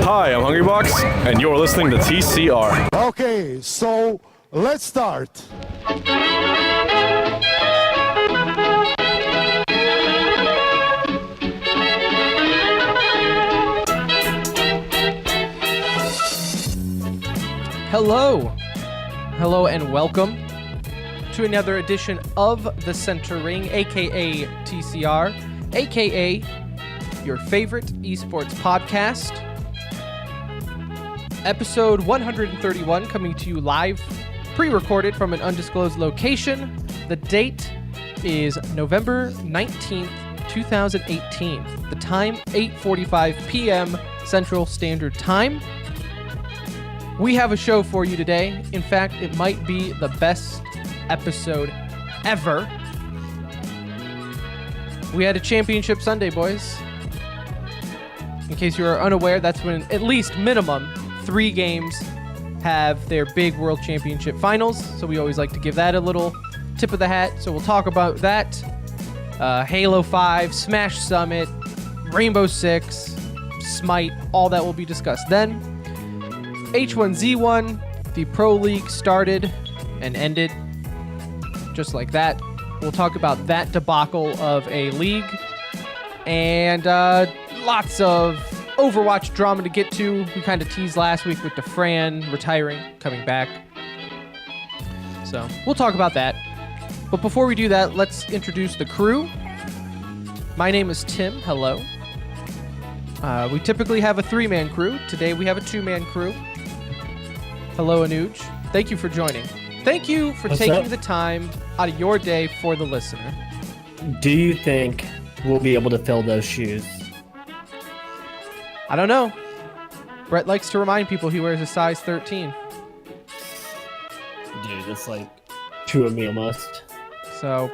Hi, I'm Hungrybox, and you're listening to TCR. Okay, so let's start. Hello and welcome to another edition of The Center Ring, aka TCR, aka your favorite esports podcast. Episode 131 coming to you live, pre-recorded from an undisclosed location. The date is November 19th, 2018. The time, 8:45 p.m. Central Standard Time. We have a show for you today. In fact, it might be the best episode ever. We had a championship Sunday, boys. In case you are unaware, that's when at least minimum 3 games have their big World Championship finals. So we always like to give that a little tip of the hat. So we'll talk about that. Halo 5, Smash Summit, Rainbow Six, Smite, all that will be discussed then. H1Z1, the Pro League started and ended just like that. We'll talk about that debacle of a league and lots of Overwatch drama to get to. We kind of teased last week with DeFran retiring, coming back. So we'll talk about that. But before we do that, let's introduce the crew. My name is Tim. Hello. We typically have a 3-man crew. Today we have a 2-man crew. Hello, Anuj. Thank you for joining. Thank you for taking the time out of your day for the listener. Do you think we'll be able to fill those shoes? I don't know. Brett likes to remind people he wears a size 13. Dude, that's like true of me almost. So,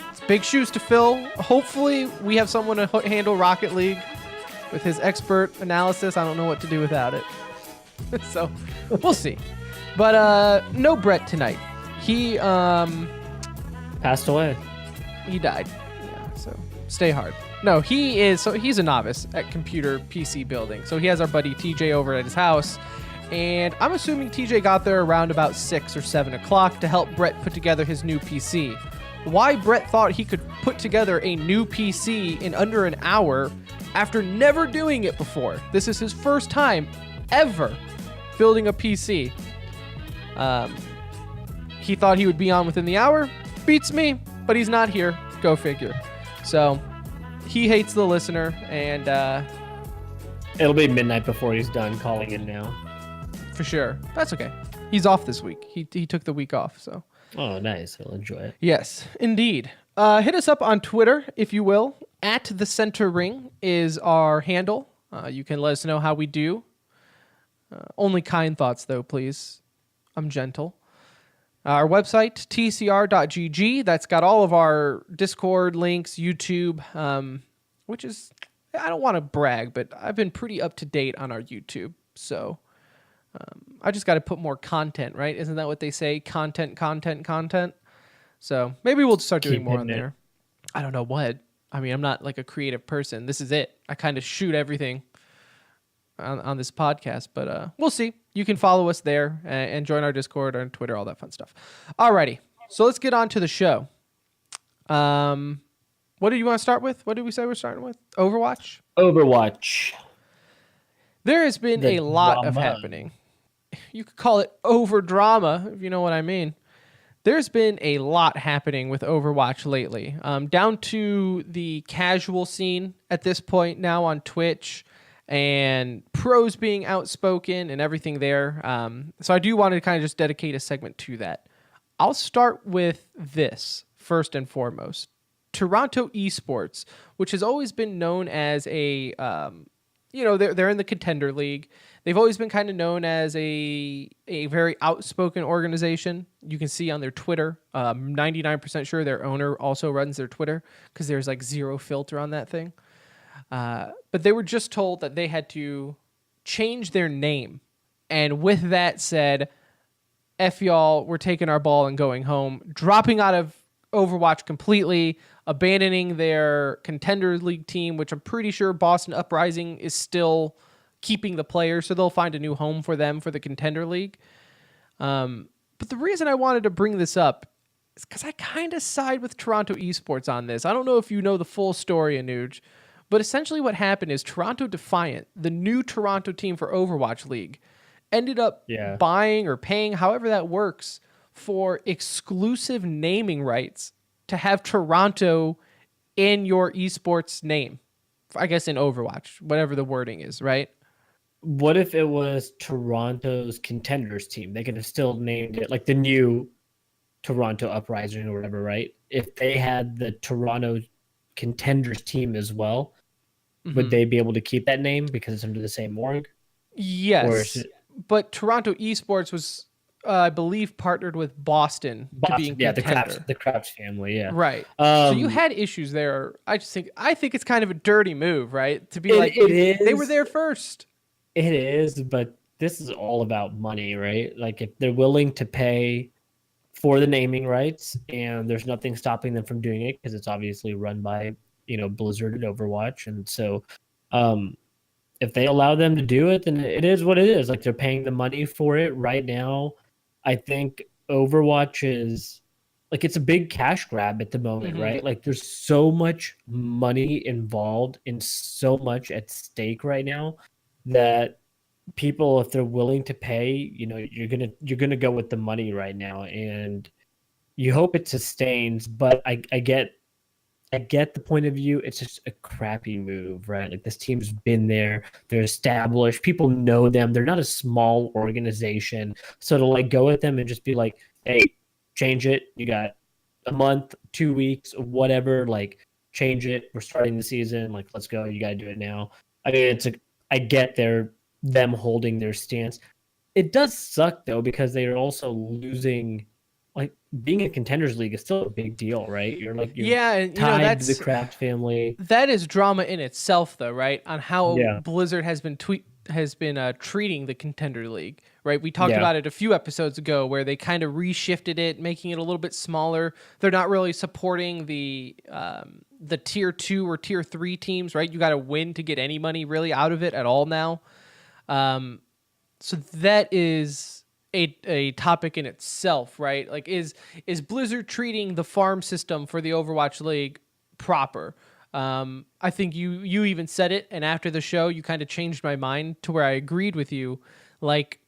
it's big shoes to fill. Hopefully, we have someone to handle Rocket League with his expert analysis. I don't know what to do without it. So, we'll see. But no Brett tonight. He Passed away. He died. Yeah, so stay hard. No, he's a novice at computer PC building. So he has our buddy TJ over at his house. And I'm assuming TJ got there around about 6 or 7 o'clock to help Brett put together his new PC. Why Brett thought he could put together a new PC in under an hour after never doing it before. This is his first time ever building a PC. He thought he would be on within the hour. Beats me, but he's not here. Go figure. So he hates the listener, and It'll be midnight before he's done calling in now. For sure. That's okay. He's off this week. He took the week off, so. Oh, nice. He'll enjoy it. Yes, indeed. Hit us up on Twitter, if you will. At the Center Ring is our handle. You can let us know how we do. Only kind thoughts, though, please. I'm gentle. Our website, tcr.gg. That's got all of our Discord links, YouTube, which is, I don't want to brag, but I've been pretty up to date on our YouTube. So I just got to put more content, right? Isn't that what they say? Content. So maybe we'll start doing more on there. I don't know what. I mean, I'm not like a creative person. This is it. I kind of shoot everything on this podcast, but we'll see. You can follow us there and join our Discord or Twitter, all that fun stuff. Alrighty, so let's get on to the show. What do you want to start with? What did we say we're starting with? Overwatch? Overwatch. There has been a lot of happening. You could call it Overdrama, if you know what I mean. There's been a lot happening with Overwatch lately, down to the casual scene at this point now on Twitch, and pros being outspoken and everything there. So I do want to kind of just dedicate a segment to that. I'll start with this first and foremost. Toronto Esports, which has always been known as a, they're in the Contender League. They've always been kind of known as a very outspoken organization. You can see on their Twitter, 99% sure their owner also runs their Twitter because there's like zero filter on that thing. But they were just told that they had to change their name. And with that said, F y'all, we're taking our ball and going home, dropping out of Overwatch completely, abandoning their Contender League team, which I'm pretty sure Boston Uprising is still keeping the players, so they'll find a new home for them for the Contender League. But the reason I wanted to bring this up is because I kind of side with Toronto Esports on this. I don't know if you know the full story, Anuj, but essentially what happened is Toronto Defiant, the new Toronto team for Overwatch League, ended up buying or paying, however that works, for exclusive naming rights to have Toronto in your esports name. I guess in Overwatch, whatever the wording is, right? What if it was Toronto's Contenders team? They could have still named it like the new Toronto Uprising or whatever, right? If they had the Toronto Contenders team as well, would they be able to keep that name because it's under the same org? Yes, but Toronto Esports was, I believe, partnered with Boston to be in contender. the Crouch family, yeah, right. So you had issues there. I think it's kind of a dirty move, right? To be they were there first. It is, but this is all about money, right? Like if they're willing to pay for the naming rights, and there's nothing stopping them from doing it because it's obviously run by Blizzard and Overwatch, and so if they allow them to do it, then it is what it is. Like they're paying the money for it right now. I think Overwatch is like it's a big cash grab at the moment, right? Like there's so much money involved and so much at stake right now that people, if they're willing to pay, you're gonna go with the money right now, and you hope it sustains. But I get the point of view. It's just a crappy move, right? Like this team's been there, they're established, people know them, they're not a small organization. So to like go at them and just be like, hey, change it. You got a month, 2 weeks, whatever. Like change it. We're starting the season. Like let's go. You got to do it now. I mean, I get them holding their stance. It does suck though because they are also losing. Like being a Contenders League is still a big deal, right? You're tied to the Kraft family. That is drama in itself, though, right? On how Blizzard has been treating the Contender League, right? We talked about it a few episodes ago, where they kind of reshifted it, making it a little bit smaller. They're not really supporting the tier 2 or tier 3 teams, right? You got to win to get any money really out of it at all now. So that is a topic in itself, right? Like is Blizzard treating the farm system for the Overwatch League proper? I think you even said it, and after the show you kind of changed my mind to where I agreed with you. Like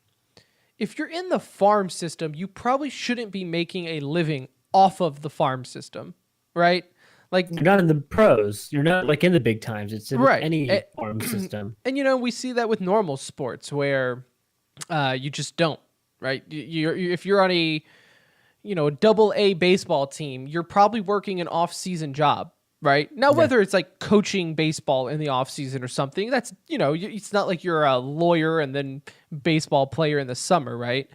if you're in the farm system, you probably shouldn't be making a living off of the farm system, right? Like you're not in the pros, you're not like in the big times. It's in any farm system. And we see that with normal sports where you just don't. Right, if you're on a double A baseball team, you're probably working an off-season job, right? Now, whether it's like coaching baseball in the off-season or something, that's it's not like you're a lawyer and then baseball player in the summer, right?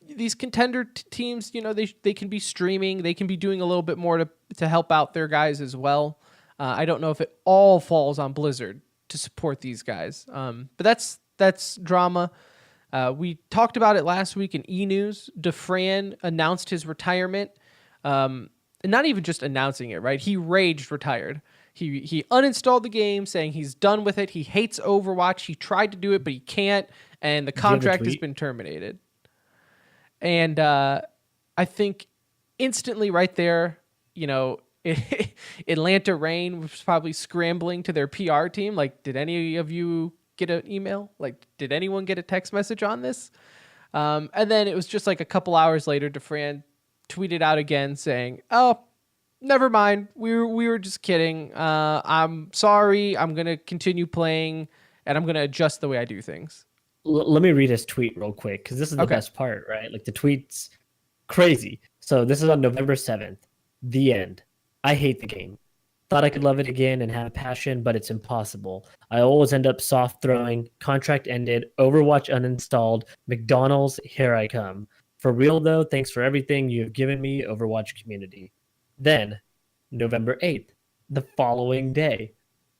These contender teams, they can be streaming, they can be doing a little bit more to help out their guys as well. I don't know if it all falls on Blizzard to support these guys, but that's drama. We talked about it last week in E-News. Defran announced his retirement, and not even just announcing it, right? He retired. He uninstalled the game, saying he's done with it. He hates Overwatch. He tried to do it, but he can't, and the contract has been terminated. And I think instantly right there, Atlanta Reign was probably scrambling to their PR team. Like, did any of you get an email? Like, did anyone get a text message on this? And then it was just like a couple hours later, Defran tweeted out again saying, "Oh, never mind. We were just kidding. I'm sorry. I'm gonna continue playing, and I'm gonna adjust the way I do things." Let me read his tweet real quick because this is the best part, right? Like the tweet's crazy. So this is on November 7th. The end. I hate the game. Thought I could love it again and have passion, but it's impossible. I always end up soft throwing. Contract ended. Overwatch uninstalled. McDonald's, here I come. For real though, thanks for everything you have given me, Overwatch community. Then, November 8th, the following day.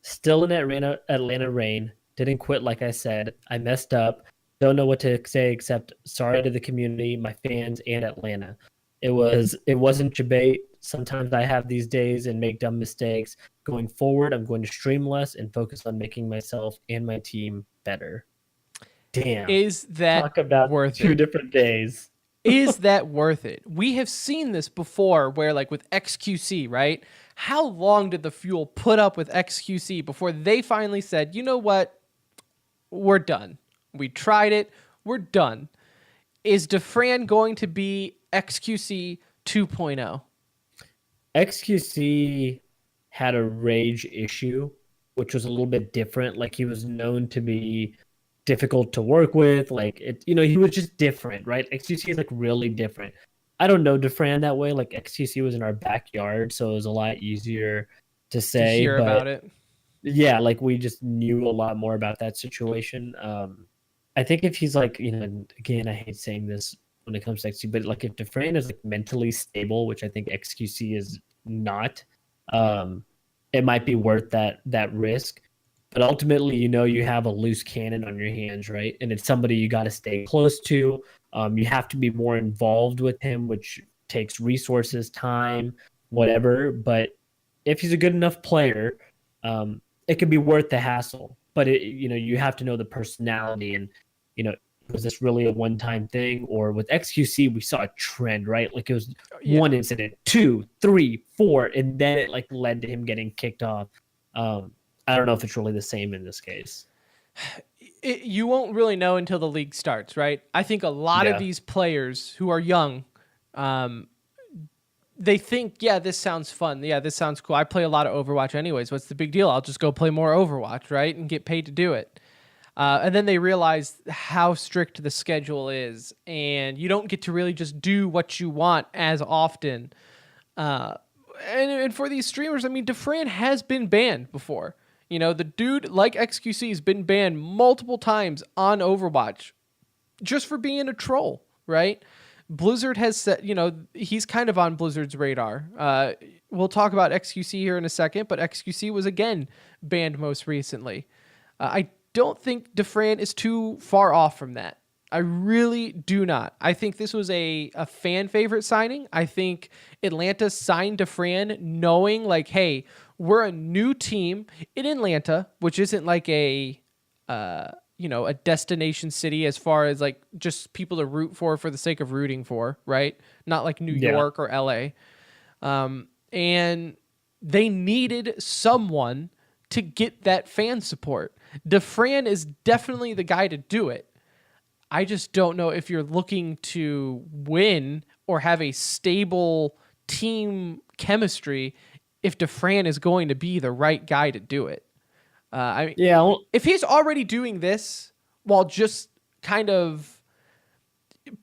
Still in Atlanta Reign. Didn't quit like I said. I messed up. Don't know what to say except sorry to the community, my fans, and Atlanta. It wasn't debate. Sometimes I have these days and make dumb mistakes. Going forward, I'm going to stream less and focus on making myself and my team better. Damn. Is that Talk about worth two it? different days. Is that worth it? We have seen this before where, like with XQC, right? How long did the Fuel put up with XQC before they finally said, you know what? We're done. We tried it. We're done. Is Dufran going to be XQC 2.0? XQC had a rage issue, which was a little bit different. Like he was known to be difficult to work with. Like it, he was just different, right? XQC is like really different. I don't know Dufran that way. Like XQC was in our backyard, so it was a lot easier to say. To hear about it. Yeah, like we just knew a lot more about that situation. I think if he's like, again, I hate saying this when it comes to XQC, but like if Dufran is like mentally stable, which I think XQC is not, it might be worth that risk. But ultimately, you have a loose cannon on your hands, right? And it's somebody you got to stay close to. You have to be more involved with him, which takes resources, time, whatever. But if he's a good enough player, it can be worth the hassle. But you have to know the personality and, was this really a one-time thing? Or with XQC, we saw a trend, right? Like it was one incident, 2, 3, 4, and then it like led to him getting kicked off. I don't know if it's really the same in this case. You won't really know until the league starts, right? I think a lot of these players who are young, they think, yeah, this sounds fun. Yeah, this sounds cool. I play a lot of Overwatch anyways. What's the big deal? I'll just go play more Overwatch, right? And get paid to do it. And then they realize how strict the schedule is, and you don't get to really just do what you want as often. And for these streamers, I mean, Dufran has been banned before. The dude, like XQC, has been banned multiple times on Overwatch just for being a troll, right? Blizzard has said, he's kind of on Blizzard's radar. We'll talk about XQC here in a second, but XQC was again banned most recently. I don't think Dufran is too far off from that. I really do not. I think this was a fan favorite signing. I think Atlanta signed Dufran knowing like, hey, we're a new team in Atlanta, which isn't like a destination city as far as like just people to root for the sake of rooting for, right? Not like New York or LA. And they needed someone to get that fan support. Dufran is definitely the guy to do it. I just don't know if you're looking to win or have a stable team chemistry if Dufran is going to be the right guy to do it. If he's already doing this while just kind of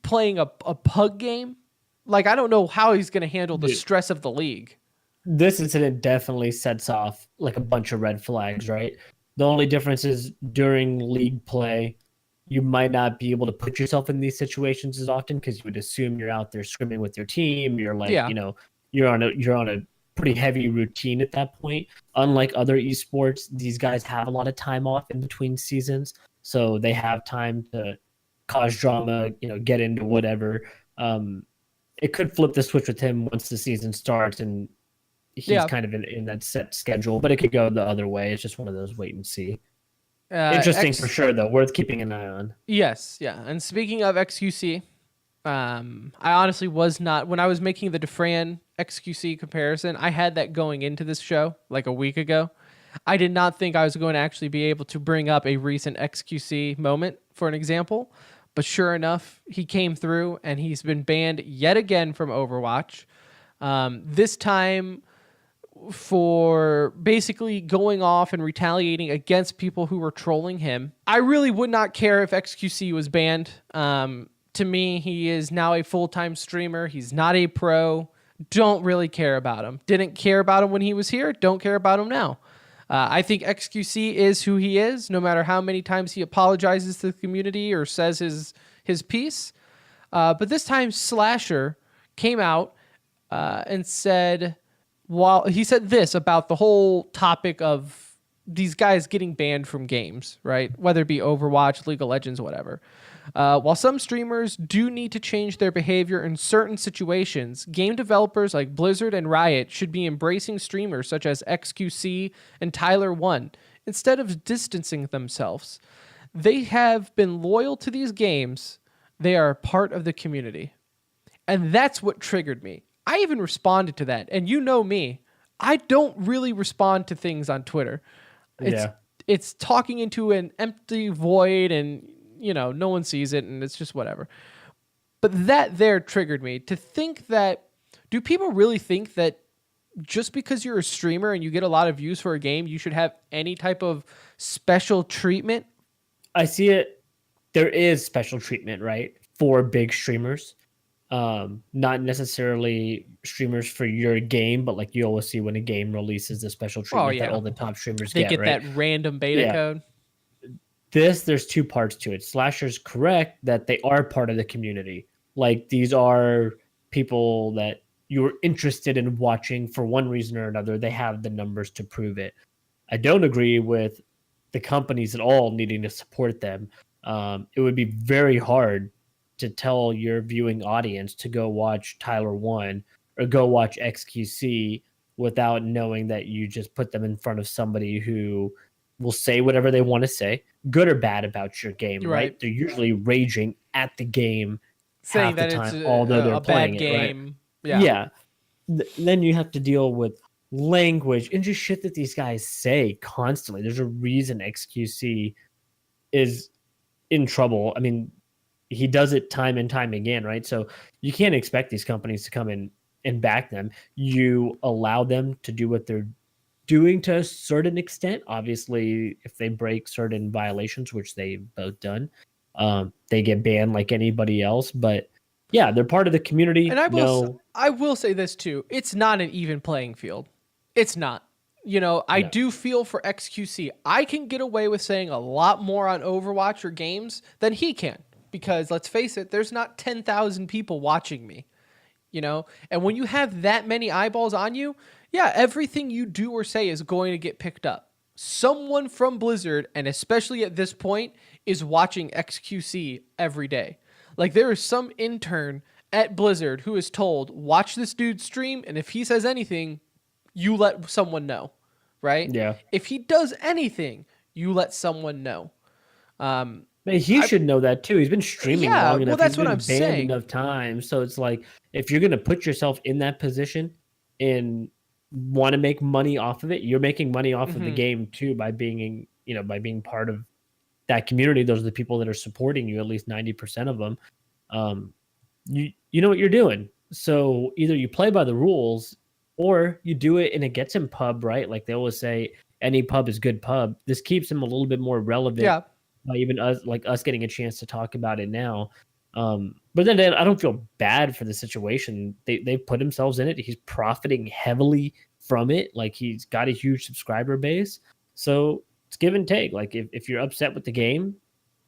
playing a pug game, like I don't know how he's going to handle the stress of the league. This incident definitely sets off like a bunch of red flags, right? The only difference is during league play, you might not be able to put yourself in these situations as often because you would assume you're out there scrimming with your team. You're like, you're on a pretty heavy routine at that point. Unlike other esports, these guys have a lot of time off in between seasons, so they have time to cause drama, get into whatever. It could flip the switch with him once the season starts and he's kind of in that set schedule, but it could go the other way. It's just one of those wait and see. Interesting for sure, though. Worth keeping an eye on. Yes, yeah. And speaking of XQC, I honestly was not, when I was making the Dufran XQC comparison, I had that going into this show like a week ago. I did not think I was going to actually be able to bring up a recent XQC moment for an example, but sure enough, he came through and he's been banned yet again from Overwatch. This time for basically going off and retaliating against people who were trolling him. I really would not care if XQC was banned. To me, he is now a full-time streamer. He's not a pro. Don't really care about him. Didn't care about him when he was here. Don't care about him now. I think XQC is who he is, no matter how many times he apologizes to the community or says his piece. But this time, Slasher came out and said... Well, he said this about the whole topic of these guys getting banned from games, right? Whether it be Overwatch, League of Legends, whatever. While some streamers do need to change their behavior in certain situations, game developers like Blizzard and Riot should be embracing streamers such as XQC and Tyler1 instead of distancing themselves. They have been loyal to these games. They are part of the community. And that's what triggered me. I even responded to that. And you know me, I don't really respond to things on Twitter. It's talking into an empty void, and no one sees it, and it's just whatever. But that there triggered me to think that, do people really think that just because you're a streamer and you get a lot of views for a game, you should have any type of special treatment? I see it. There is special treatment, right, for big streamers. Not necessarily streamers for your game, but like you always see when a game releases the special treatment that all the top streamers they get right? that random beta code. There's two parts to it. Slasher's correct that they are part of the community. Like, these are people that you're interested in watching for one reason or another. They have the numbers to prove it. I don't agree with the companies at all needing to support them. It would be very hard to tell your viewing audience to go watch Tyler1 or go watch XQC without knowing that you just put them in front of somebody who will say whatever they want to say, good or bad, about your game, right? They're usually raging at the game, saying half the time, it's although they're playing bad game. It, right? Yeah. Then you have to deal with language and just shit that these guys say constantly. There's a reason XQC is in trouble. I mean, he does it time and time again, right? So you can't expect these companies to come in and back them. You allow them to do what they're doing to a certain extent. Obviously, if they break certain violations, which they've both done, they get banned like anybody else. But yeah, they're part of the community. And I will say this too. It's not an even playing field. It's not. I do feel for XQC. I can get away with saying a lot more on Overwatch or games than he can. Because let's face it, there's not 10,000 people watching me, And when you have that many eyeballs on you, yeah, everything you do or say is going to get picked up. Someone from Blizzard, and especially at this point, is watching XQC every day. Like, there is some intern at Blizzard who is told, watch this dude stream, and if he says anything, you let someone know, right? Yeah. If he does anything, you let someone know. He should know that too. He's been streaming long enough. Well, that's what I'm saying. Enough time, so it's like, if you're gonna put yourself in that position and want to make money off of it, you're making money off of the game too by being part of that community. Those are the people that are supporting you. At least 90% of them. You know what you're doing. So either you play by the rules, or you do it and it gets him pub, right? Like they always say, any pub is good pub. This keeps him a little bit more relevant. Yeah. By even us getting a chance to talk about it now. But then I don't feel bad for the situation. They put themselves in it. He's profiting heavily from it. Like, he's got a huge subscriber base. So it's give and take. Like, if you're upset with the game,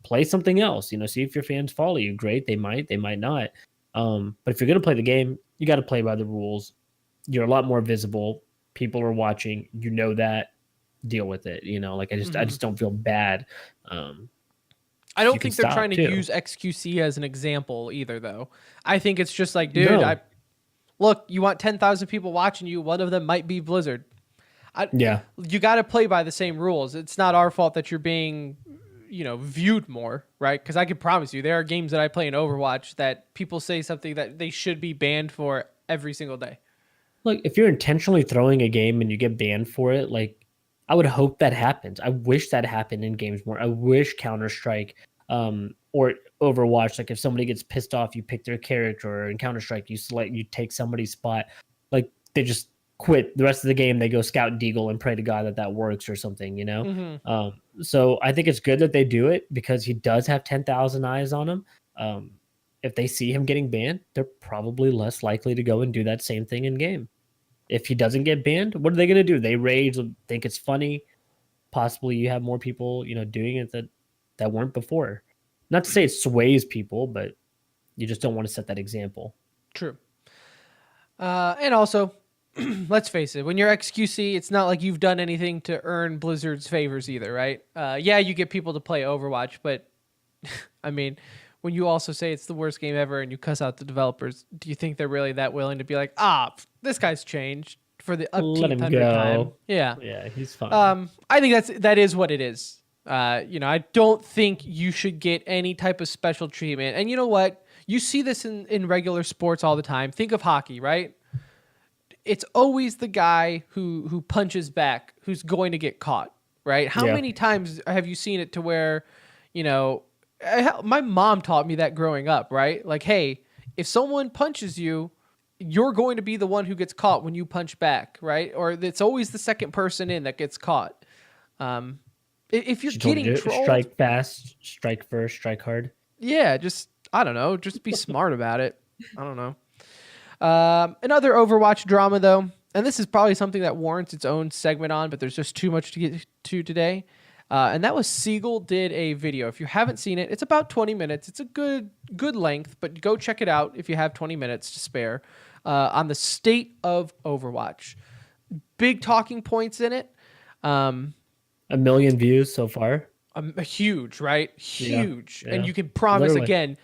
play something else. See if your fans follow you. Great. They might not. But if you're going to play the game, you got to play by the rules. You're a lot more visible. People are watching. That. Deal with it. Like, I just don't feel bad. I don't think they're trying to use XQC as an example either, though. I think it's just like, dude, look, you want 10,000 people watching you. One of them might be Blizzard. You got to play by the same rules. It's not our fault that you're being, viewed more, right? Because I can promise you, there are games that I play in Overwatch that people say something that they should be banned for every single day. Look, if you're intentionally throwing a game and you get banned for it, like, I would hope that happens. I wish that happened in games more. I wish Counter-Strike or Overwatch, like, if somebody gets pissed off, you pick their character, or in Counter-Strike, you take somebody's spot. Like, they just quit the rest of the game. They go scout deagle and pray to God that works or something, So I think it's good that they do it, because he does have 10,000 eyes on him. If they see him getting banned, they're probably less likely to go and do that same thing in game. If he doesn't get banned, what are they going to do? They rage, think it's funny. Possibly you have more people, doing it that weren't before. Not to say it sways people, but you just don't want to set that example. True. And also, let's face it, when you're XQC, it's not like you've done anything to earn Blizzard's favors either, right? Yeah, you get people to play Overwatch, but I mean, when you also say it's the worst game ever and you cuss out the developers, do you think they're really that willing to be like, this guy's changed for the Let him 1800th go. time? Yeah. Yeah, he's fine. I think that is what it is. I don't think you should get any type of special treatment. And you know what? You see this in regular sports all the time. Think of hockey, right? It's always the guy who punches back who's going to get caught, right? How many times have you seen it to where, my mom taught me that growing up, right? Like, hey, if someone punches you, you're going to be the one who gets caught when you punch back, right? Or it's always the second person in that gets caught. If you're getting trolled, strike fast, strike first, strike hard. Yeah, I don't know, just be smart about it. I don't know. Another Overwatch drama, though, and this is probably something that warrants its own segment on, but there's just too much to get to today. And that was Siegel did a video. If you haven't seen it, it's about 20 minutes. It's a good length, but go check it out if you have 20 minutes to spare on the state of Overwatch. Big talking points in it. 1 million views so far. Huge, right? Huge. Yeah. And you can promise, Literally. again,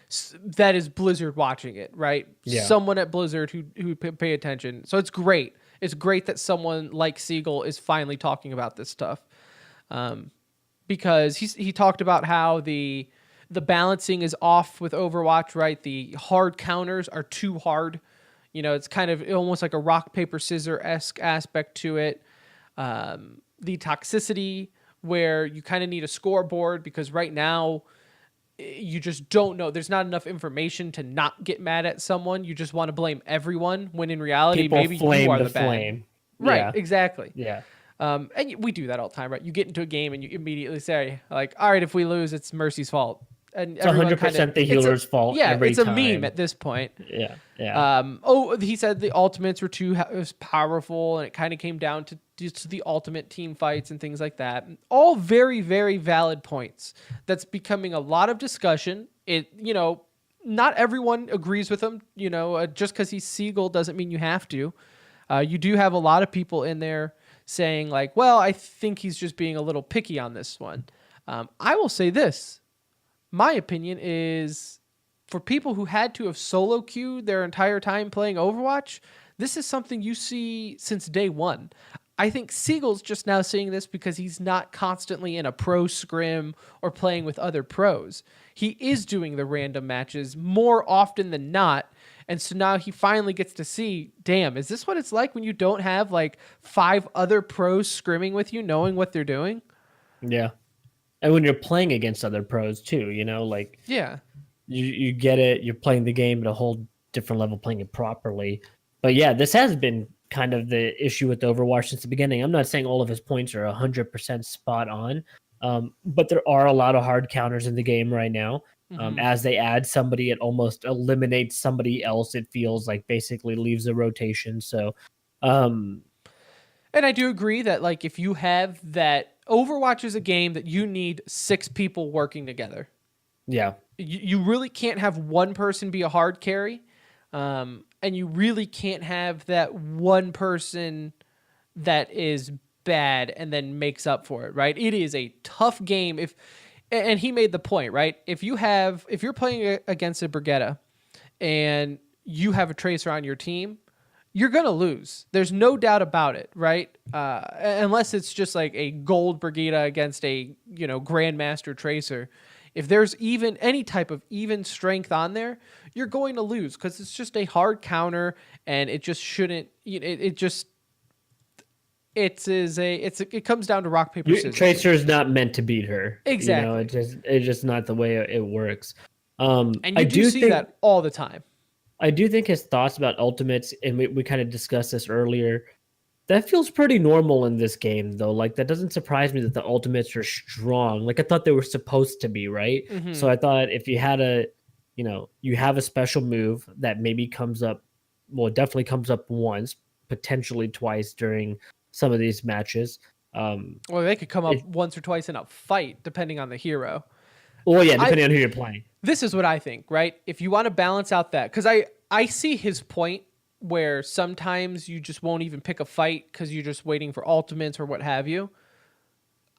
that is Blizzard watching it, right? Yeah. Someone at Blizzard who pay attention. So it's great. It's great that someone like Siegel is finally talking about this stuff. Because he talked about how the balancing is off with Overwatch, right? The hard counters are too hard. It's kind of almost like a rock, paper, scissor-esque aspect to it. The toxicity, where you kind of need a scoreboard because right now you just don't know. There's not enough information to not get mad at someone. You just want to blame everyone when in reality, People maybe flame you are the the bad. flame. Right, Yeah. exactly. Yeah. And we do that all the time, right? You get into a game and you immediately say, like, all right, if we lose, it's Mercy's fault. And It's 100% the healer's fault. Yeah, every it's a time. meme at this point. Yeah. Yeah. He said the ultimates were too powerful, and it kind of came down to just the ultimate team fights and things like that. All very, very valid points. That's becoming a lot of discussion. Not everyone agrees with him. Just because he's Siegel doesn't mean you have to. You do have a lot of people in there saying like, well, I think he's just being a little picky on this one. I will say this. My opinion is, for people who had to have solo queued their entire time playing Overwatch, this is something you see since day one. I think Siegel's just now seeing this because he's not constantly in a pro scrim or playing with other pros. He is doing the random matches more often than not. And so now he finally gets to see, damn, is this what it's like when you don't have like 5 other pros scrimming with you, knowing what they're doing? Yeah. And when you're playing against other pros too, like Yeah. you get it. You're playing the game at a whole different level, playing it properly. But yeah, this has been kind of the issue with Overwatch since the beginning. I'm not saying all of his points are 100% spot on, but there are a lot of hard counters in the game right now. As they add somebody, it almost eliminates somebody else. It feels like basically leaves a rotation. So, and I do agree that like if you have that, Overwatch is a game that you need 6 people working together. Yeah. You really can't have one person be a hard carry. And you really can't have that one person that is bad and then makes up for it, right? It is a tough game. And he made the point, right? If you're playing against a Brigitte and you have a Tracer on your team, you're going to lose. There's no doubt about it, right? Unless it's just like a gold Brigitte against a, Grandmaster Tracer. If there's even any type of even strength on there, you're going to lose because it's just a hard counter and it just shouldn't, it comes down to rock, paper, scissors. Tracer's not meant to beat her. Exactly. It's just not the way it works. And you do see that all the time. I do think his thoughts about ultimates, and we kind of discussed this earlier, that feels pretty normal in this game, though. Like, that doesn't surprise me that the ultimates are strong. Like, I thought they were supposed to be, right? Mm-hmm. So I thought if you had you have a special move that maybe comes up, well, it definitely comes up once, potentially twice during some of these matches. Well, they could come up once or twice in a fight, depending on the hero. Well, yeah, depending on who you're playing. This is what I think, right? If you want to balance out that, because I see his point where sometimes you just won't even pick a fight because you're just waiting for ultimates or what have you.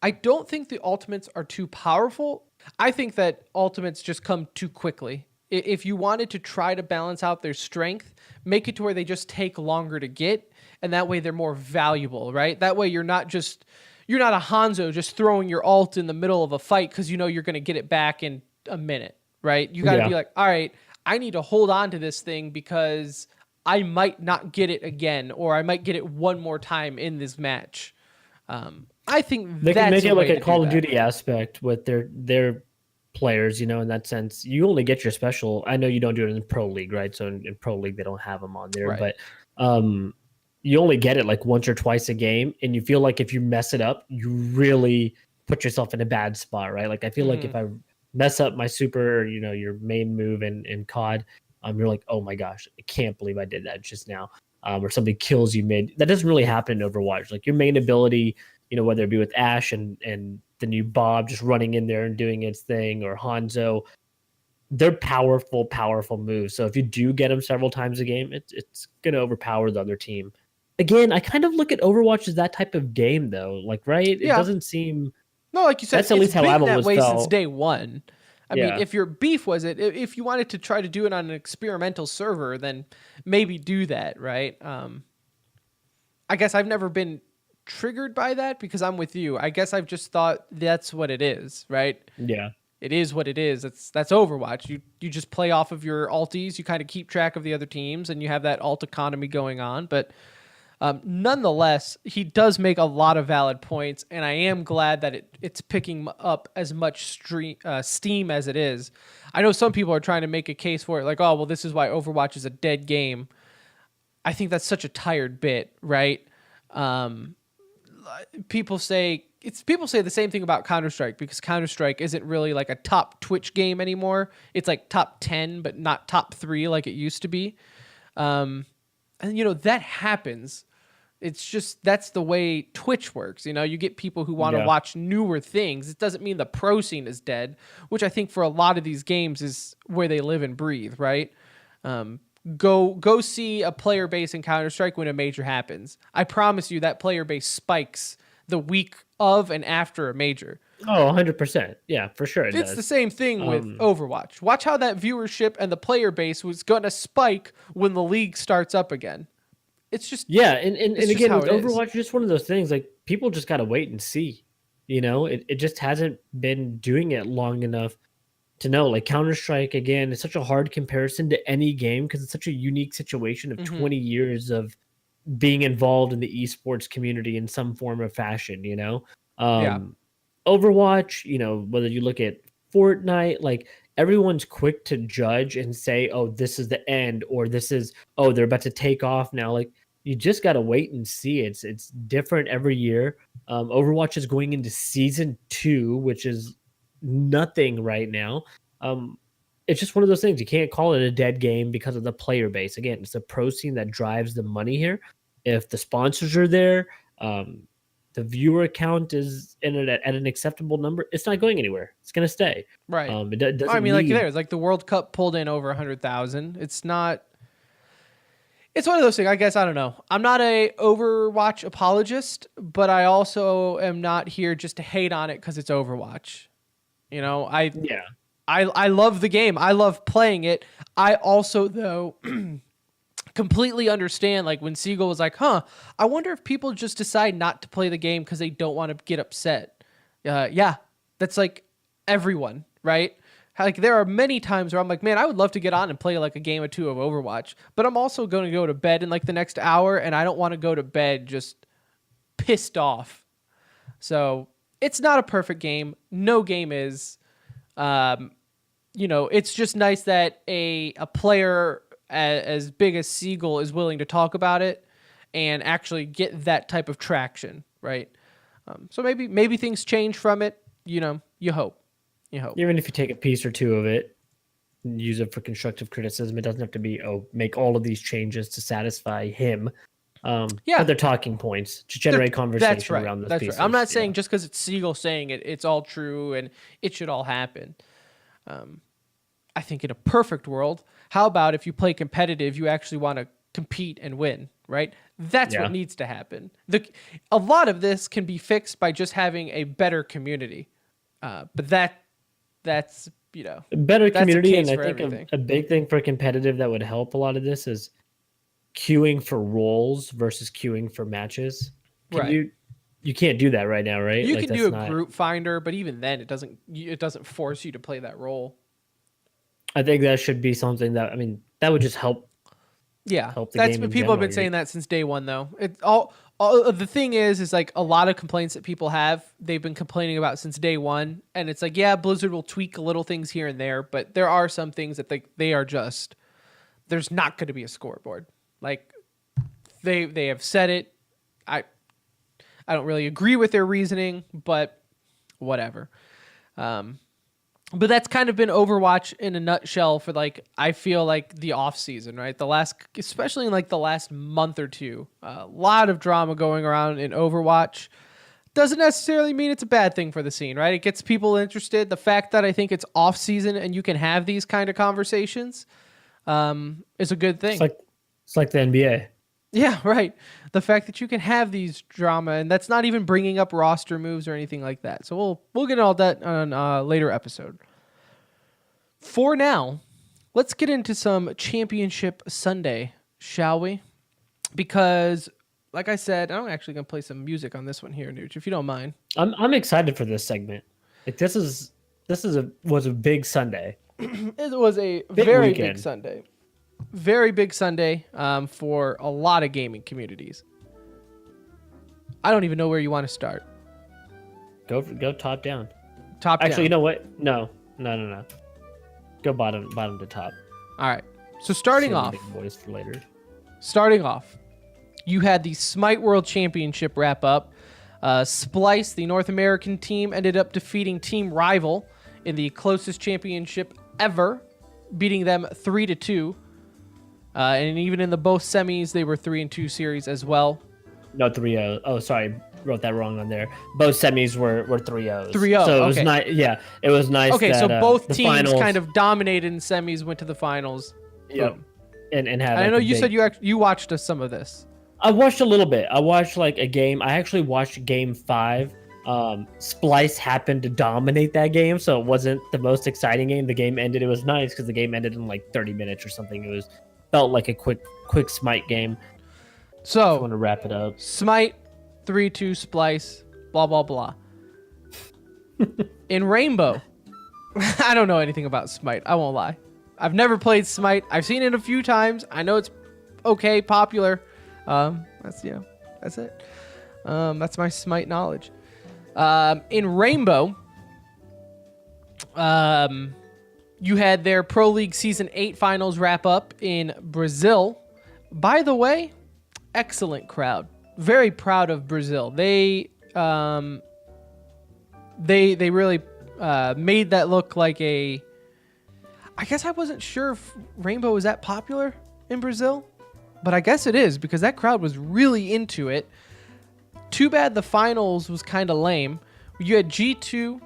I don't think the ultimates are too powerful. I think that ultimates just come too quickly. If you wanted to try to balance out their strength, make it to where they just take longer to get, and that way they're more valuable, right? That way you're not a Hanzo just throwing your ult in the middle of a fight because you know you're going to get it back in a minute, right? You got to be like, all right, I need to hold on to this thing because I might not get it again, or I might get it one more time in this match. I think they can that's make it like a Call of that. Duty aspect with their players, in that sense. You only get your special. I know you don't do it in Pro League, right? So in Pro League they don't have them on there, Right. but you only get it like once or twice a game, and you feel like if you mess it up, you really put yourself in a bad spot, right? Like I feel like if I mess up my super, your main move in COD, you're like, oh my gosh, I can't believe I did that just now. Or somebody kills you mid. That doesn't really happen in Overwatch. Like your main ability, whether it be with Ashe and the new Bob just running in there and doing its thing, or Hanzo, they're powerful moves. So if you do get them several times a game, it's going to overpower the other team. Again, I kind of look at Overwatch as that type of game, though. Like, right? Yeah. It doesn't seem... No, like you said, that's at least how I've always way felt. since day one. I mean, if your beef was it, if you wanted to try to do it on an experimental server, then maybe do that, right? I guess I've never been triggered by that because I'm with you. I guess I've just thought that's what it is, right? Yeah. It is what it is. That's Overwatch. You just play off of your ulties. You kind of keep track of the other teams, and you have that ult economy going on. But nonetheless, he does make a lot of valid points, and I am glad that it's picking up as much steam as it is. I know some people are trying to make a case for it, like, oh, well, this is why Overwatch is a dead game. I think that's such a tired bit, right? People say the same thing about Counter-Strike, because Counter-Strike isn't really like a top Twitch game anymore. It's like top 10, but not top 3 like it used to be. And that happens. It's just, that's the way Twitch works. You get people who want to watch newer things. It doesn't mean the pro scene is dead, which I think for a lot of these games is where they live and breathe, right? Go see a player base in Counter-Strike when a major happens. I promise you that player base spikes the week of and after a major. Oh, 100%. Yeah, for sure. It's the same thing with Overwatch. Watch how that viewership and the player base was going to spike when the league starts up again. It's just... Yeah, and again, with Overwatch, it's just one of those things, like, people just got to wait and see. It just hasn't been doing it long enough to know. Like, Counter-Strike, again, is such a hard comparison to any game because it's such a unique situation of 20 years of being involved in the esports community in some form or fashion, Overwatch, whether you look at Fortnite, like, everyone's quick to judge and say, oh, this is the end, or this is, oh, they're about to take off now. Like, you just got to wait and see. It's different every year. Overwatch is going into season 2, which is nothing right now. It's just one of those things. You can't call it a dead game because of the player base. Again, it's the pro scene that drives the money here. If the sponsors are there, the viewer count is at an acceptable number, it's not going anywhere. It's going to stay. Right. It doesn't like the World Cup pulled in over 100,000. It's not... It's one of those things. I guess, I don't know. I'm not a Overwatch apologist, but I also am not here just to hate on it because it's Overwatch. I love the game. I love playing it. I also, though, completely understand, like, when Siegel was like, I wonder if people just decide not to play the game because they don't want to get upset. Yeah, that's like everyone, right? Like, there are many times where I'm like, man, I would love to get on and play like a game or two of Overwatch, but I'm also going to go to bed in like the next hour, and I don't want to go to bed just pissed off. So it's not a perfect game. No game is. It's just nice that a player as big as Siegel is willing to talk about it and actually get that type of traction, right? So maybe things change from it. You hope. Even if you take a piece or two of it and use it for constructive criticism, it doesn't have to be, make all of these changes to satisfy him. But they're talking points to generate conversation around those pieces. Right. I'm not saying just because it's Siegel saying it, it's all true and it should all happen. I think in a perfect world, how about if you play competitive, you actually want to compete and win, right? That's Yeah. what needs to happen. A lot of this can be fixed by just having a better community, but that's Better that's a community, case and I for think everything. a big thing for competitive that would help a lot of this is queuing for roles versus queuing for matches. Right. You can't do that right now, right? You Like, can that's do a not. group finder, but even then, it doesn't force you to play that role. I think that should be something that, I mean, that would just help Yeah, the that's game what in people have been general. saying that since day one, though. The thing is like a lot of complaints that people have, they've been complaining about since day one, and it's like, yeah, Blizzard will tweak little things here and there, but there are some things that they are just, there's not going to be a scoreboard. Like they have said it. I don't really agree with their reasoning, but whatever. But that's kind of been Overwatch in a nutshell for like, I feel like the off season, right? Especially in like the last month or two, a lot of drama going around in Overwatch. Doesn't necessarily mean it's a bad thing for the scene, right? It gets people interested. The fact that I think it's off season and you can have these kind of conversations is a good thing. It's like the NBA. Yeah, right. The fact that you can have these drama, and that's not even bringing up roster moves or anything like that. So we'll get all that on a later episode. For now, let's get into some Championship Sunday, shall we? Because, like I said, I'm actually gonna play some music on this one here, Nooch, if you don't mind. I'm excited for this segment. Like, this was a big Sunday. It was a Big very weekend. big Sunday. Very big Sunday for a lot of gaming communities. I don't even know where you want to start. Go top down. Top Actually, down. you know what? No. Go bottom to top. All right. So starting Save the off, big boys for later. you had the Smite World Championship wrap up. Splice, the North American team, ended up defeating Team Rival in the closest championship ever, beating them 3-2. And even in the both semis, they were 3-2 series as well. No, 3-0. Oh, sorry. Wrote that wrong on there. Both semis were 3-0s. 3-0, So it was okay. nice. Yeah, it was nice. Okay, that, so both the teams finals, kind of dominated in semis, went to the finals. Yep. Boom. And had. And I like, know a you big- said you watched some of this. I watched a little bit. I watched like a game. I actually watched game 5. Splice happened to dominate that game, so it wasn't the most exciting game. The game ended. It was nice because the game ended in like 30 minutes or something. Felt like a quick Smite game. I So want to wrap it up. Smite, 3-2 Splice, blah blah blah. In Rainbow, I don't know anything about Smite. I won't lie. I've never played Smite. I've seen it a few times. I know it's okay, popular. That's it. That's my Smite knowledge. In Rainbow, you had their Pro League Season 8 finals wrap up in Brazil. By the way, excellent crowd. Very proud of Brazil. They really made that look like a... I guess I wasn't sure if Rainbow was that popular in Brazil, but I guess it is because that crowd was really into it. Too bad the finals was kind of lame. You had G2,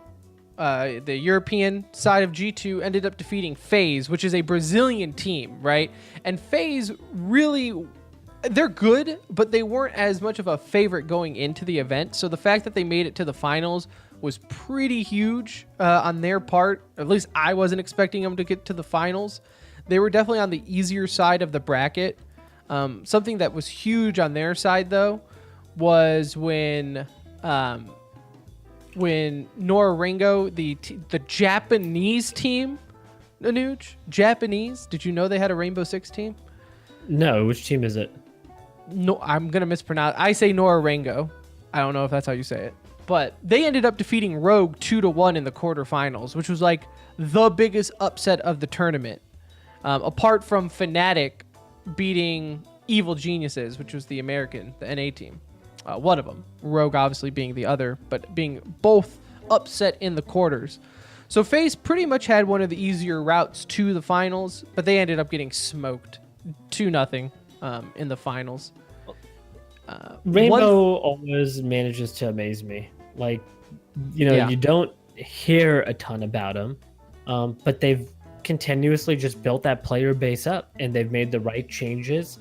the European side of G2 ended up defeating FaZe, which is a Brazilian team, right? And FaZe really, they're good, but they weren't as much of a favorite going into the event. So the fact that they made it to the finals was pretty huge on their part. At least I wasn't expecting them to get to the finals. They were definitely on the easier side of the bracket. Something that was huge on their side, though, was when Noringo, the Japanese team, Anuj, Japanese. Did you know they had a Rainbow Six team? No, which team is it? No, I'm gonna mispronounce. I say Noringo. I don't know if that's how you say it, but they ended up defeating Rogue 2-1 in the quarterfinals, which was like the biggest upset of the tournament, apart from Fnatic beating Evil Geniuses, which was the American, the NA team. One of them, Rogue obviously being the other, but being both upset in the quarters. So FaZe pretty much had one of the easier routes to the finals, but they ended up getting smoked 2-0 in the finals. Rainbow always manages to amaze me. Like, Yeah. you don't hear a ton about them, but they've continuously just built that player base up, and they've made the right changes.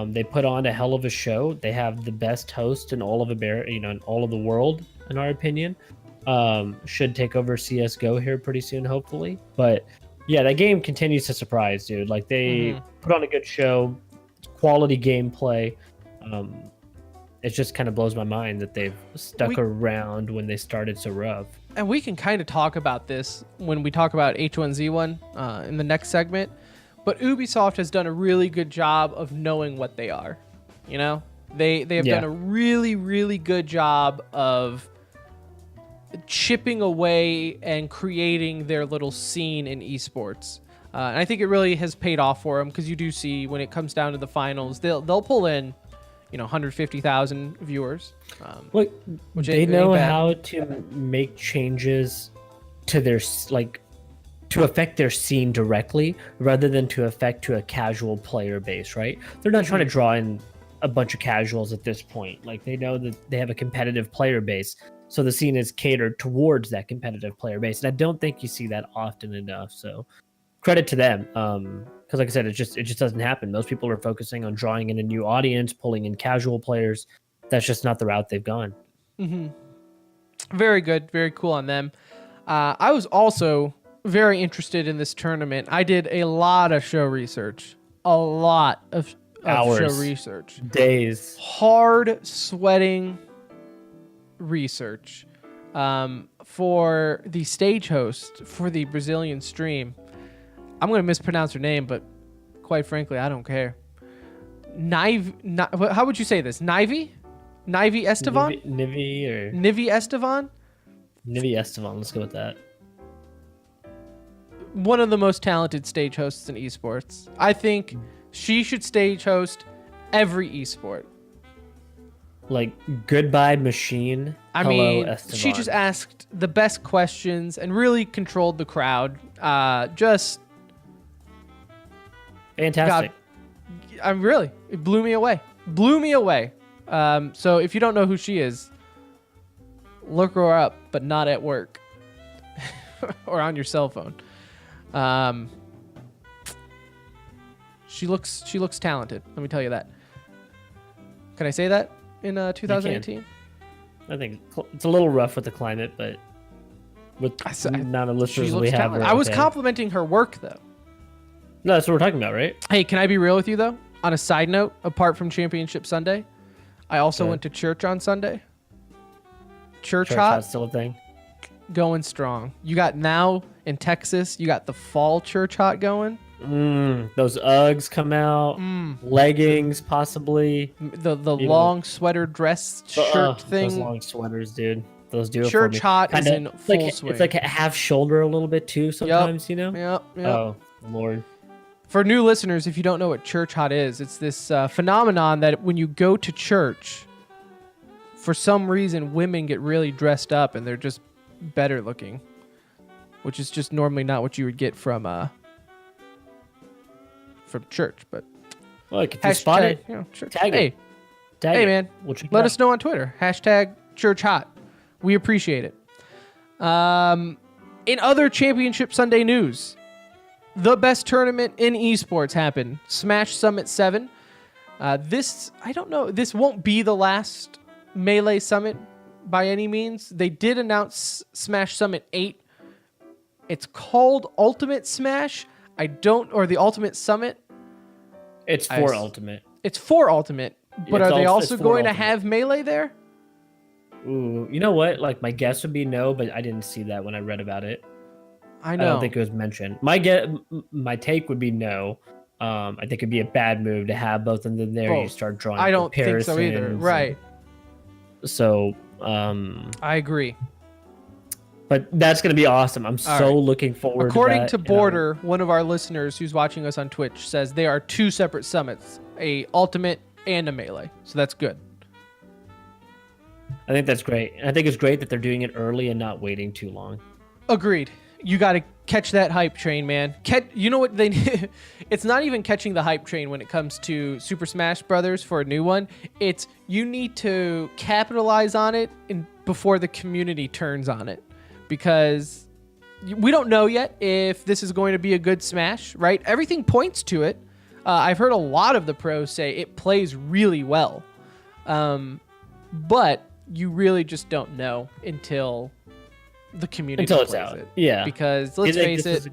They put on a hell of a show. They have the best host in all of in all of the world, in our opinion. Should take over CS:GO here pretty soon, hopefully. But yeah, that game continues to surprise, dude. Like they put on a good show, quality gameplay. It just kind of blows my mind that they've stuck around when they started so rough. And we can kind of talk about this when we talk about H1Z1 in the next segment. But Ubisoft has done a really good job of knowing what they are. You know, they have done a really, really good job of chipping away and creating their little scene in esports. And I think it really has paid off for them, because you do see when it comes down to the finals, they'll pull in 150,000 viewers. Look, they know how to make changes to their to affect their scene directly, rather than to affect to a casual player base, right? They're not trying to draw in a bunch of casuals at this point. Like, they know that they have a competitive player base, so the scene is catered towards that competitive player base. And I don't think you see that often enough. So credit to them. Because like I said, it just doesn't happen. Most people are focusing on drawing in a new audience, pulling in casual players. That's just not the route they've gone. Very good. Very cool on them. I was also very interested in this tournament. I did a lot of show research. A lot of Hours, show research. Days. Hard sweating research for the stage host for the Brazilian stream. I'm going to mispronounce her name, but quite frankly, I don't care. How would you say this? Nivi Estevan? Nivi Estevan? Nivi Estevan, let's go with that. One of the most talented stage hosts in esports. I think she should stage host every esport. Like, goodbye machine. I mean, Estevan. She just asked the best questions and really controlled the crowd. Just fantastic. It blew me away. So if you don't know who she is, look her up, but not at work or on your cell phone. She looks talented. Let me tell you that. Can I say that in 2018? I think it's a little rough with the climate, but with the amount of listeners we have. I was complimenting her work, though. No, that's what we're talking about, right? Hey, can I be real with you, though? On a side note, apart from Championship Sunday, I also went to church on Sunday. Church hot, still a thing. Going strong. You got now in Texas, you got the fall church hot going. Those Uggs come out, leggings possibly. The long sweater dress shirt thing. Those long sweaters, dude. Those do it church for me. hot is in full swing. It's like a half shoulder a little bit too sometimes, you know? Yep. Oh, Lord. For new listeners, if you don't know what church hot is, it's this phenomenon that when you go to church, for some reason, women get really dressed up and they're just better looking, which is just normally not what you would get from church. But look, if you spot it, tag it. Hey, man, let us know on Twitter. #ChurchHot. We appreciate it. In other Championship Sunday news, the best tournament in esports happened. Smash Summit 7. I don't know. This won't be the last Melee Summit by any means. They did announce Smash Summit 8. It's called Ultimate Smash. Or the Ultimate Summit. It's for Ultimate. It's for Ultimate. But are they also going to have Melee there? Ooh, you know what? Like, my guess would be no, but I didn't see that when I read about it. I know. I don't think it was mentioned. My take would be no. I think it'd be a bad move to have both of them there. You start drawing. I don't think so either. Right. So, I agree. But that's gonna be awesome. I'm so looking forward. According to that, Border, one of our listeners who's watching us on Twitch says they are two separate summits: a Ultimate and a Melee. So that's good. I think that's great. And I think it's great that they're doing it early and not waiting too long. Agreed. You got to catch that hype train, man. You know what they need? It's not even catching the hype train when it comes to Super Smash Brothers for a new one. It's you need to capitalize on it before the community turns on it, because we don't know yet if this is going to be a good Smash, right? Everything points to it. I've heard a lot of the pros say it plays really well. But you really just don't know until the community plays out. it. Yeah. Because let's face it,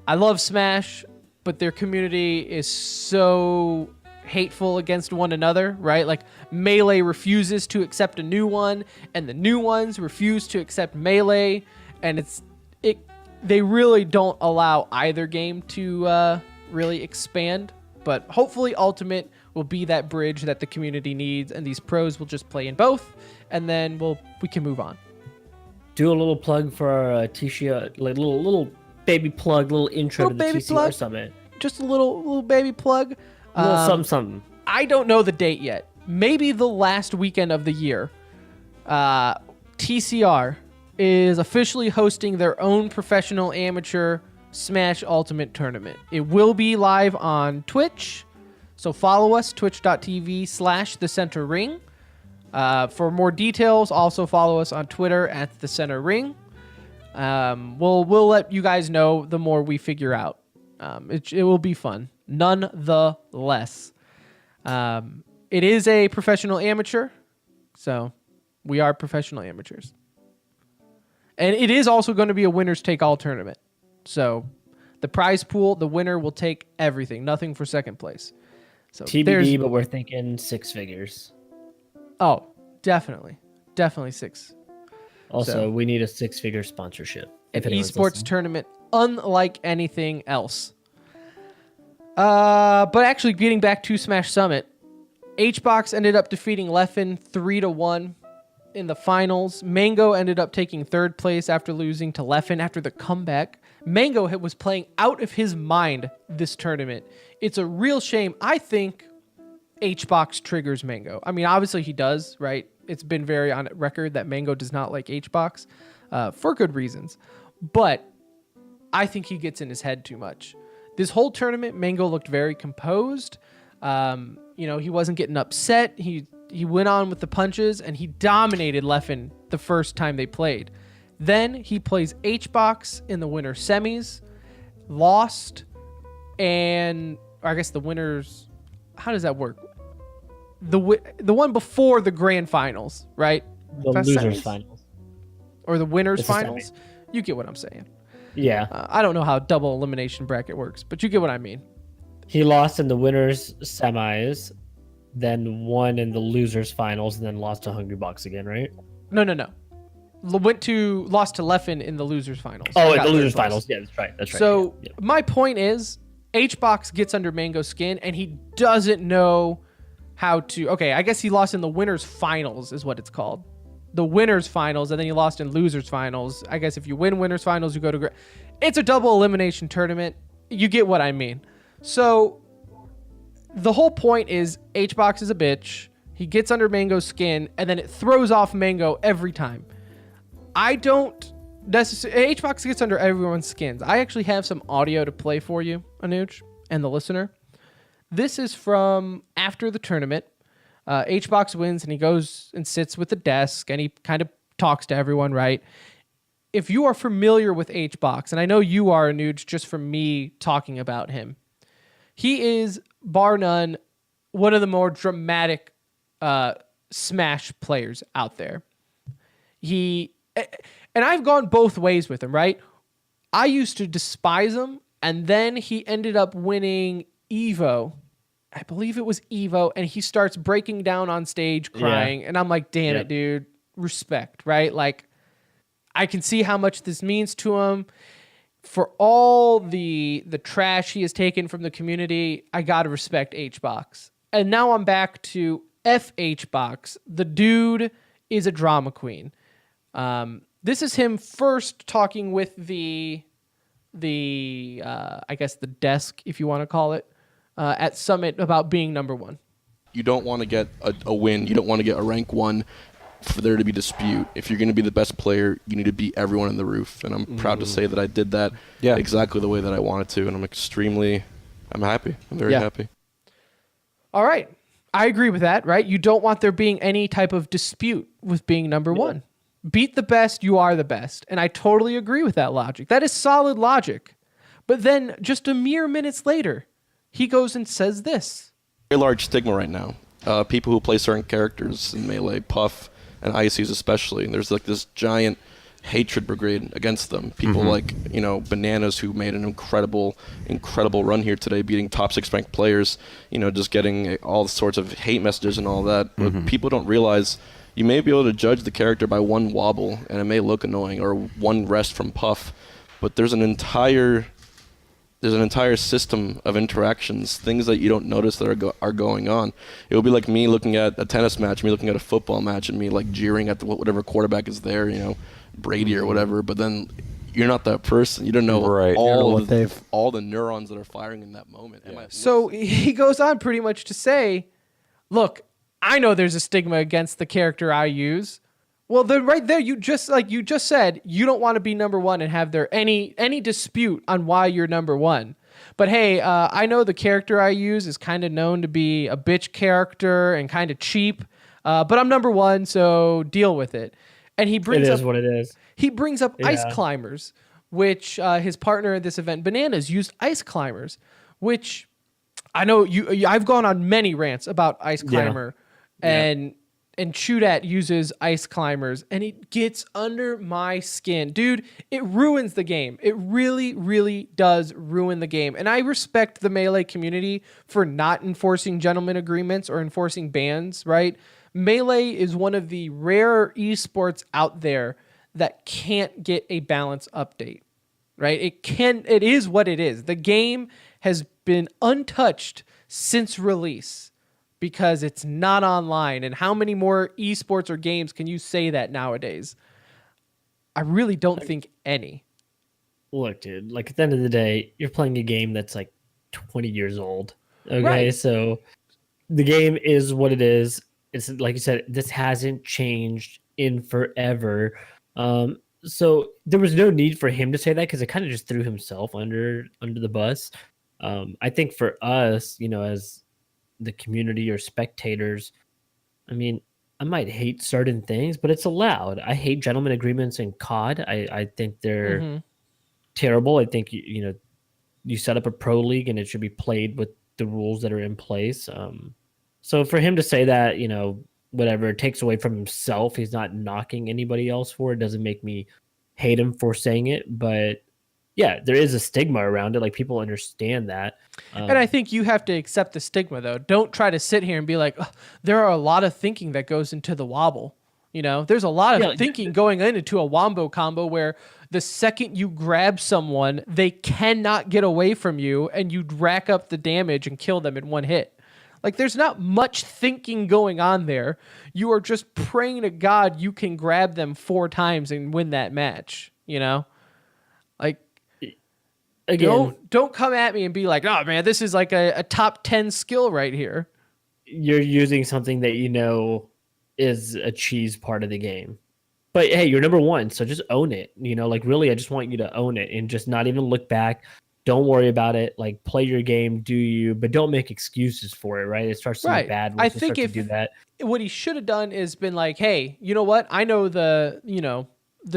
I love Smash, but their community is so hateful against one another, right? Like Melee refuses to accept a new one, and the new ones refuse to accept Melee, and they really don't allow either game to really expand. But hopefully Ultimate will be that bridge that the community needs, and these pros will just play in both, and then we can move on. Do a little plug for our TCR, like little baby plug, little intro to the TCR Summit. Just a little baby plug. A little something. I don't know the date yet. Maybe the last weekend of the year. TCR is officially hosting their own professional amateur Smash Ultimate tournament. It will be live on Twitch. So follow us, twitch.tv/thecenterring. For more details, also follow us on Twitter at the Center Ring. We'll let you guys know the more we figure out. It will be fun, nonetheless. It is a professional amateur, so we are professional amateurs. And it is also going to be a winners take all tournament. So the prize pool, the winner will take everything, nothing for second place. So TBD, but we're thinking 6 figures. Oh, definitely 6. Also, we need a 6-figure sponsorship. An esports tournament, unlike anything else. But actually, getting back to Smash Summit, HBox ended up defeating Leffen 3-1 in the finals. Mango ended up taking third place after losing to Leffen after the comeback. Mango was playing out of his mind this tournament. It's a real shame. I think HBox triggers Mango. I mean, obviously he does, right? It's been very on record that Mango does not like HBox for good reasons. But I think he gets in his head too much. This whole tournament, Mango looked very composed. He wasn't getting upset. He went on with the punches, and he dominated Leffen the first time they played. Then he plays HBox in the winter semis, lost, or I guess the winners. How does that work? The one before the grand finals, right? The losers finals. Or the winners finals. You get what I'm saying. Yeah. I don't know how double elimination bracket works, but you get what I mean. He lost in the winners semis, then won in the losers finals, and then lost to Hungrybox again, right? No. Lost to Leffen in the losers finals. Oh, in the losers finals. Yeah, that's right. So my point is, HBox gets under Mango's skin, and he doesn't know how to. Okay, I guess he lost in the winners finals, is what it's called. The winners finals, and then he lost in losers finals. I guess if you win winners finals, you go to. It's a double elimination tournament. You get what I mean. So the whole point is HBox is a bitch. He gets under Mango's skin, and then it throws off Mango every time. I don't necessarily. HBox gets under everyone's skins. I actually have some audio to play for you, Anuj, and the listener. This is from after the tournament. HBox wins, and he goes and sits with the desk, and he kind of talks to everyone, right? If you are familiar with HBox, and I know you are, Anuj, just from me talking about him, he is, bar none, one of the more dramatic Smash players out there. And I've gone both ways with him, right? I used to despise him, and then he ended up winning Evo. I believe it was Evo, and he starts breaking down on stage crying, and I'm like, damn it, dude. Respect, right? Like, I can see how much this means to him. For all the trash he has taken from the community, I gotta respect HBox. And now I'm back to HBox. The dude is a drama queen. This is him first talking with the I guess the desk, if you want to call it, at Summit about being number one. You don't want to get a win. You don't want to get a rank 1 for there to be dispute. If you're going to be the best player, you need to beat everyone in the roof. And I'm proud to say that I did that exactly the way that I wanted to. And I'm happy. I'm very happy. All right. I agree with that, right? You don't want there being any type of dispute with being number one. Beat the best, you are the best. And I totally agree with that logic. That is solid logic. But then just a mere minutes later, he goes and says this. Very large stigma right now. People who play certain characters in Melee, Puff and ICs especially, and there's like this giant hatred brigade against them. People like, Bananas, who made an incredible run here today, beating top 6 ranked players, just getting all sorts of hate messages and all that. But people don't realize you may be able to judge the character by one wobble, and it may look annoying, or one rest from Puff, but there's an entire system of interactions, things that you don't notice that are going on. It would be like me looking at a tennis match, me looking at a football match, and me like jeering at whatever quarterback is there, Brady or whatever. But then you're not that person. You don't know all the neurons that are firing in that moment. Yeah. So he goes on pretty much to say, look, I know there's a stigma against the character I use. Well, then right there, you just said, you don't want to be number one and have there any dispute on why you're number one. But hey, I know the character I use is kind of known to be a bitch character and kind of cheap, but I'm number one, so deal with it. And he brings up what it is. He brings up ice climbers, which his partner at this event, Bananas, used ice climbers, which I know I've gone on many rants about ice climber. And Chudat uses ice climbers, and it gets under my skin. Dude, it ruins the game. It really, really does ruin the game. And I respect the Melee community for not enforcing gentleman agreements or enforcing bans, right? Melee is one of the rare esports out there that can't get a balance update, right? It is what it is. The game has been untouched since release, because it's not online. And how many more esports or games can you say that nowadays? I really don't think any. Look, dude, like at the end of the day, you're playing a game that's like 20 years old. Okay, Right. So the game is what it is. It's like you said, this hasn't changed in forever. So there was no need for him to say that, because it kind of just threw himself under the bus. I think for us, as the community or spectators, I mean, I might hate certain things, but it's allowed. I hate gentleman agreements in COD. I think they're terrible. I think you set up a pro league and it should be played with the rules that are in place. So for him to say that, whatever, it takes away from himself, he's not knocking anybody else for it, doesn't make me hate him for saying it. But yeah, there is a stigma around it. Like, people understand that. And I think you have to accept the stigma, though. Don't try to sit here and be like, oh, there are a lot of thinking that goes into the wobble. There's a lot of thinking going into a wombo combo where the second you grab someone, they cannot get away from you, and you rack up the damage and kill them in one hit. Like, there's not much thinking going on there. You are just praying to God you can grab them 4 times and win that match, Like, again, don't come at me and be like, oh man, this is like a top 10 skill right here. You're using something that is a cheese part of the game. But hey, you're number one, so just own it. Like, really, I just want you to own it and just not even look back. Don't worry about it. Like, play your game, do you, but don't make excuses for it, right? It starts to be bad. I think if do that, what he should have done is been like, hey, you know what? I know the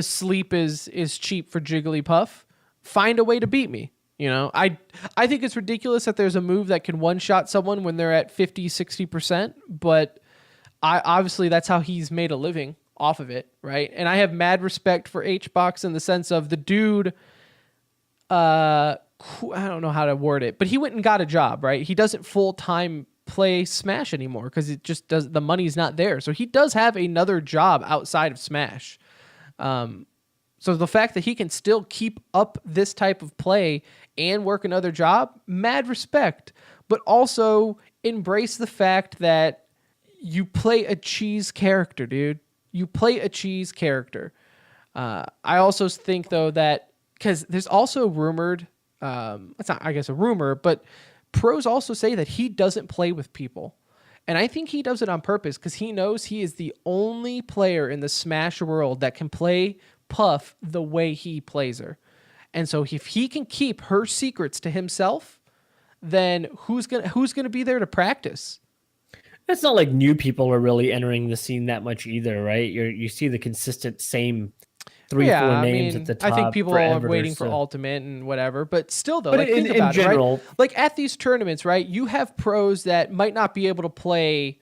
sleep is cheap for Jigglypuff. Find a way to beat me. I think it's ridiculous that there's a move that can one-shot someone when they're at 50, 60%, but obviously that's how he's made a living off of it, right? And I have mad respect for HBox in the sense of the dude, I don't know how to word it, but he went and got a job, right? He doesn't full-time play Smash anymore because it just does, the money's not there. So he does have another job outside of Smash. So the fact that he can still keep up this type of play and work another job, mad respect. But also embrace the fact that you play a cheese character, dude. You play a cheese character. I also think, though, that because there's also rumored, it's not, I guess, a rumor, but pros also say that he doesn't play with people. And I think he does it on purpose because he knows he is the only player in the Smash world that can play Puff the way he plays her. And so if he can keep her secrets to himself, then who's gonna be there to practice? It's not like new people are really entering the scene that much either, right? You see the consistent same three, Yeah, four I names mean, at the top I think people are forever. waiting for So, Ultimate and whatever, but still though, but like think in about it, right? general, Like at these tournaments, right? You have pros that might not be able to play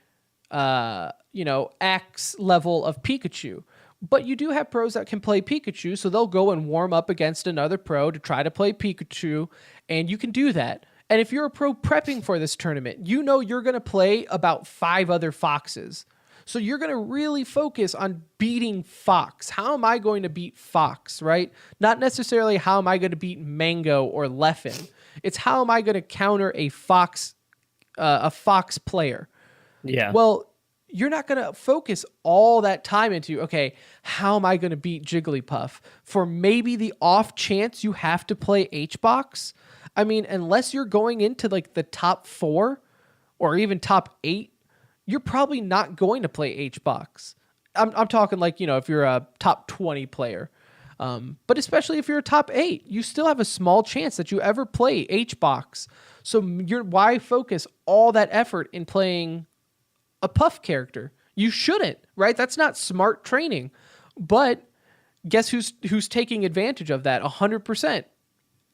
X level of Pikachu. But you do have pros that can play Pikachu, so they'll go and warm up against another pro to try to play Pikachu, and you can do that. And if you're a pro prepping for this tournament, you know you're going to play about 5 other Foxes. So you're going to really focus on beating Fox. How am I going to beat Fox, right? Not necessarily how am I going to beat Mango or Leffen. It's how am I going to counter a Fox player. yeah. Well, you're not going to focus all that time into, okay, how am I going to beat Jigglypuff? For maybe the off chance you have to play H-Box. I mean, unless you're going into like the top 4 or even top 8, you're probably not going to play H-Box. I'm talking like, if you're a top 20 player. But especially if you're a top 8, you still have a small chance that you ever play H-Box. So why focus all that effort in playing a Puff character? You shouldn't, right? That's not smart training. But guess who's taking advantage of that 100%?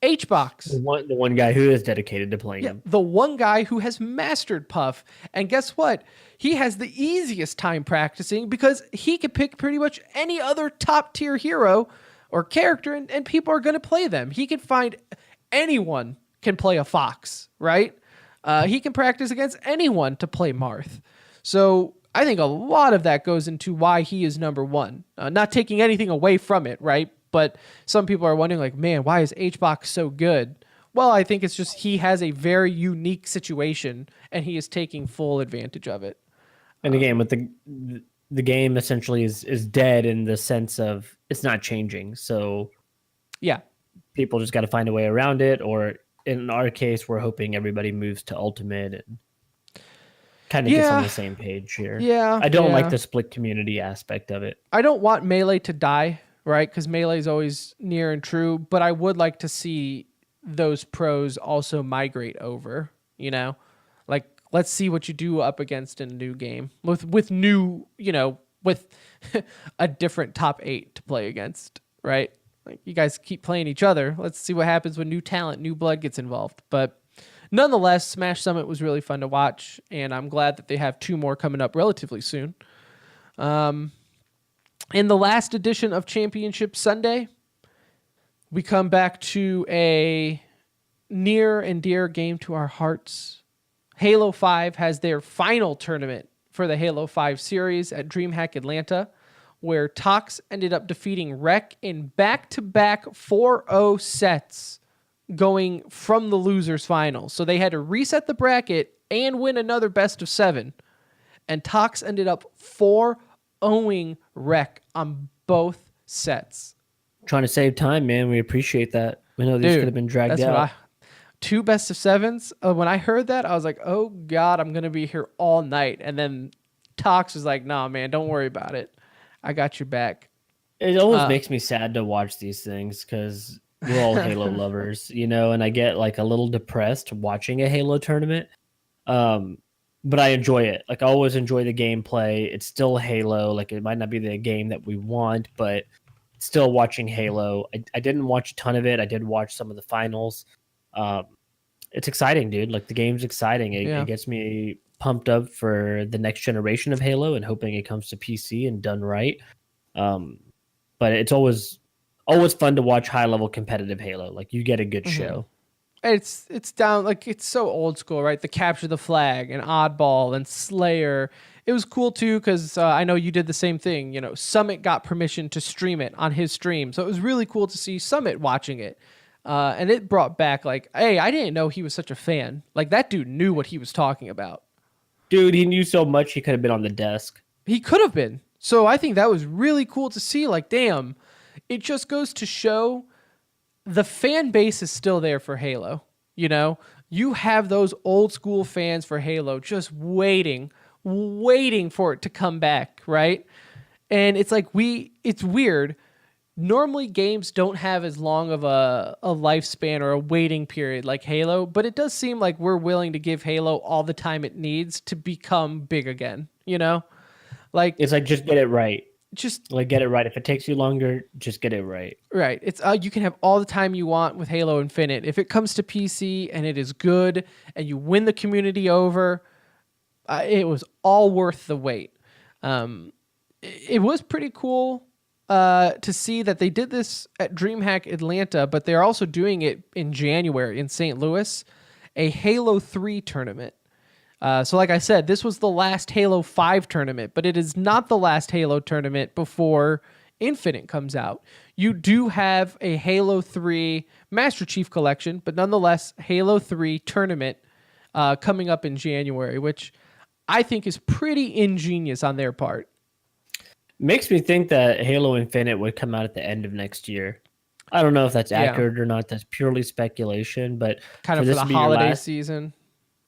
H-Box. The one guy who is dedicated to playing him. The one guy who has mastered Puff. And guess what? He has the easiest time practicing because he could pick pretty much any other top tier hero or character and people are going to play them. He can find anyone can play a Fox, right? He can practice against anyone to play Marth. So I think a lot of that goes into why he is number 1. Not taking anything away from it, right? But some people are wondering, like, man, why is H-Box so good? Well, I think it's just he has a very unique situation, and he is taking full advantage of it. And again, with the game essentially is dead in the sense of it's not changing. So yeah, people just got to find a way around it. Or in our case, we're hoping everybody moves to Ultimate and kind of gets on the same page here. Yeah, I don't like the split community aspect of it. I don't want Melee to die, right? Because Melee is always near and true, but I would like to see those pros also migrate over, Like, let's see what you do up against in a new game with new, with a different top 8 to play against, right? Like, you guys keep playing each other. Let's see what happens when new talent, new blood gets involved. But nonetheless, Smash Summit was really fun to watch, and I'm glad that they have 2 more coming up relatively soon. In the last edition of Championship Sunday, we come back to a near and dear game to our hearts. Halo 5 has their final tournament for the Halo 5 series at DreamHack Atlanta, where Tox ended up defeating Rec in back-to-back 4-0 sets going from the losers final. So they had to reset the bracket and win another best of 7. And Tox ended up 4-0ing Rec on both sets. Trying to save time, man. We appreciate that. We know these could have been dragged out. 2 best of 7s. When I heard that, I was like, oh God, I'm going to be here all night. And then Tox was like, nah, man, don't worry about it. I got your back. It always makes me sad to watch these things because we're all Halo lovers, and I get like a little depressed watching a Halo tournament. But I enjoy it. Like, I always enjoy the gameplay. It's still Halo. Like, it might not be the game that we want, but still watching Halo. I didn't watch a ton of it. I did watch some of the finals. It's exciting, dude. Like, the game's exciting. It gets me pumped up for the next generation of Halo and hoping it comes to PC and done right. But it's always fun to watch high-level competitive Halo. Like, you get a good show. It's down, like, it's so old school, right? The Capture the Flag and Oddball and Slayer. It was cool too because I know you did the same thing. Summit got permission to stream it on his stream, so it was really cool to see Summit watching it. And it brought back, like, hey, I didn't know he was such a fan. Like, that dude knew what he was talking about. Dude, he knew so much he could have been on the desk. He could have been. So I think that was really cool to see. Like, damn, it just goes to show the fan base is still there for Halo. You have those old school fans for Halo just waiting for it to come back, right? And it's like it's weird. normally games don't have as long of a lifespan or a waiting period like Halo, but it does seem like we're willing to give Halo all the time it needs to become big again, you know? Like It's like just get it right. just Like get it right. If it takes you longer, just get it right. right. It's you can have all the time you want with Halo Infinite. If it comes to PC and it is good and you win the community over, it was all worth the wait. It was pretty cool to see that they did this at DreamHack Atlanta, but they're also doing it in January in St. Louis, a Halo 3 tournament. So like I said, this was the last Halo 5 tournament, but it is not the last Halo tournament before Infinite comes out. You do have a Halo 3 Master Chief Collection, but nonetheless, Halo 3 tournament coming up in January, which I think is pretty ingenious on their part. Makes me think that Halo Infinite would come out at the end of next year. I don't know if that's accurate or not. That's purely speculation, but kind of for the holiday season.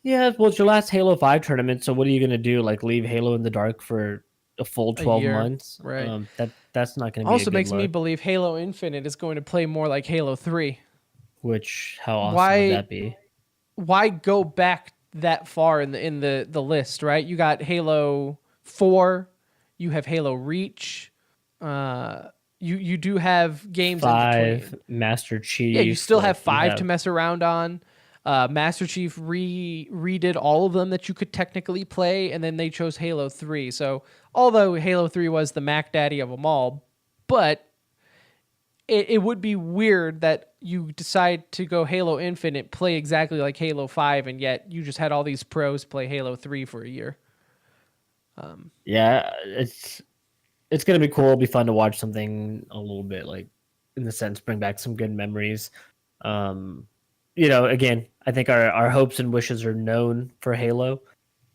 Yeah, well, it's your last Halo 5 tournament, so what are you going to do? Like leave Halo in the dark for a full 12 months? Right. That's not going to be also a good makes me look. believe Halo Infinite is going to play more like Halo 3. Which, how awesome would that be? Why go back that far in the list, right? You got Halo 4, you have Halo Reach, you do have games 5, in between. Master Chief. Yeah, you still have 5 to mess around on. Master Chief redid all of them that you could technically play, and then they chose Halo 3. So although Halo 3 was the Mac Daddy of them all, but it would be weird that you decide to go Halo Infinite, play exactly like Halo 5, and yet you just had all these pros play Halo 3 for a year. Yeah, it's going to be cool. It'll be fun to watch something a little bit, like, in the sense, bring back some good memories. Again, I think our hopes and wishes are known for Halo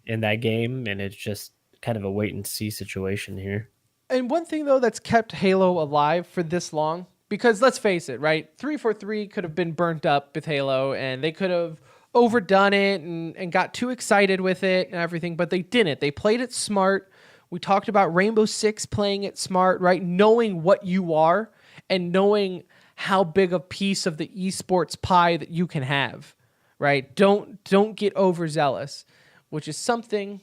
in that game, and it's just kind of a wait and see situation here. And one thing, though, that's kept Halo alive for this long, because let's face it, right? 343 could have been burnt up with Halo, and they could have overdone it and got too excited with it and everything, but they didn't. They played it smart. We talked about Rainbow Six playing it smart, right? Knowing what you are and knowing how big a piece of the esports pie that you can have, right? Don't get overzealous, which is something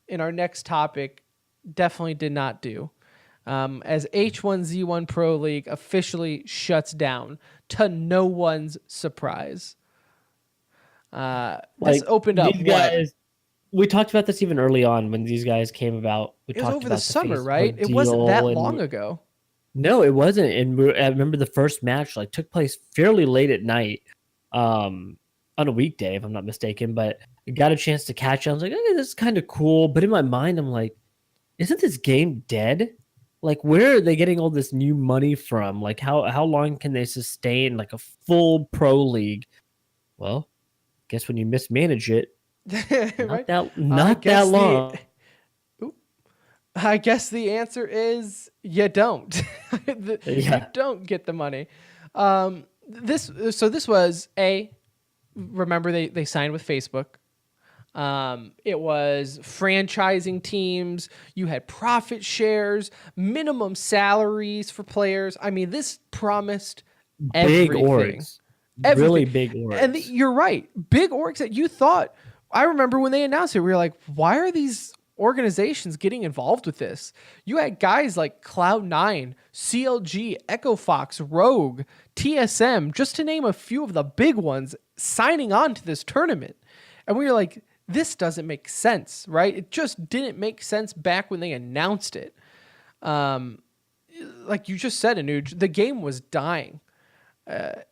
in our next topic definitely did not do. As H1Z1 Pro League officially shuts down to no one's surprise. This opened up these guys. We talked about this even early on when these guys came about. It was over the summer, right? It wasn't that long ago. No, it wasn't. And I remember the first match took place fairly late at night, on a weekday, if I'm not mistaken. But I got a chance to catch it. I was like, hey, this is kind of cool. But in my mind, I'm like, isn't this game dead? Like, where are they getting all this new money from? Like, how long can they sustain like a full pro league? Well, guess when you mismanage it, right? not that long. I guess the answer is you don't. You don't get the money. This was remember they signed with Facebook. It was franchising teams. You had profit shares, minimum salaries for players. I mean, this promised big everything. Orgs. Really big orgs. And you're right. Big orgs that you thought. I remember when they announced it, we were like, why are these organizations getting involved with this? You had guys like Cloud9, CLG, Echo Fox, Rogue, TSM, just to name a few of the big ones, signing on to this tournament. And we were like, this doesn't make sense, right? It just didn't make sense back when they announced it. Like you just said, Anuj, the game was dying.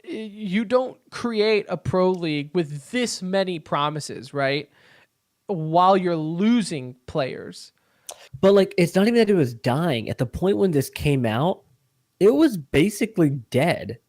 You don't create a pro league with this many promises, right? While you're losing players. But like, it's not even that it was dying. At the point when this came out, it was basically dead.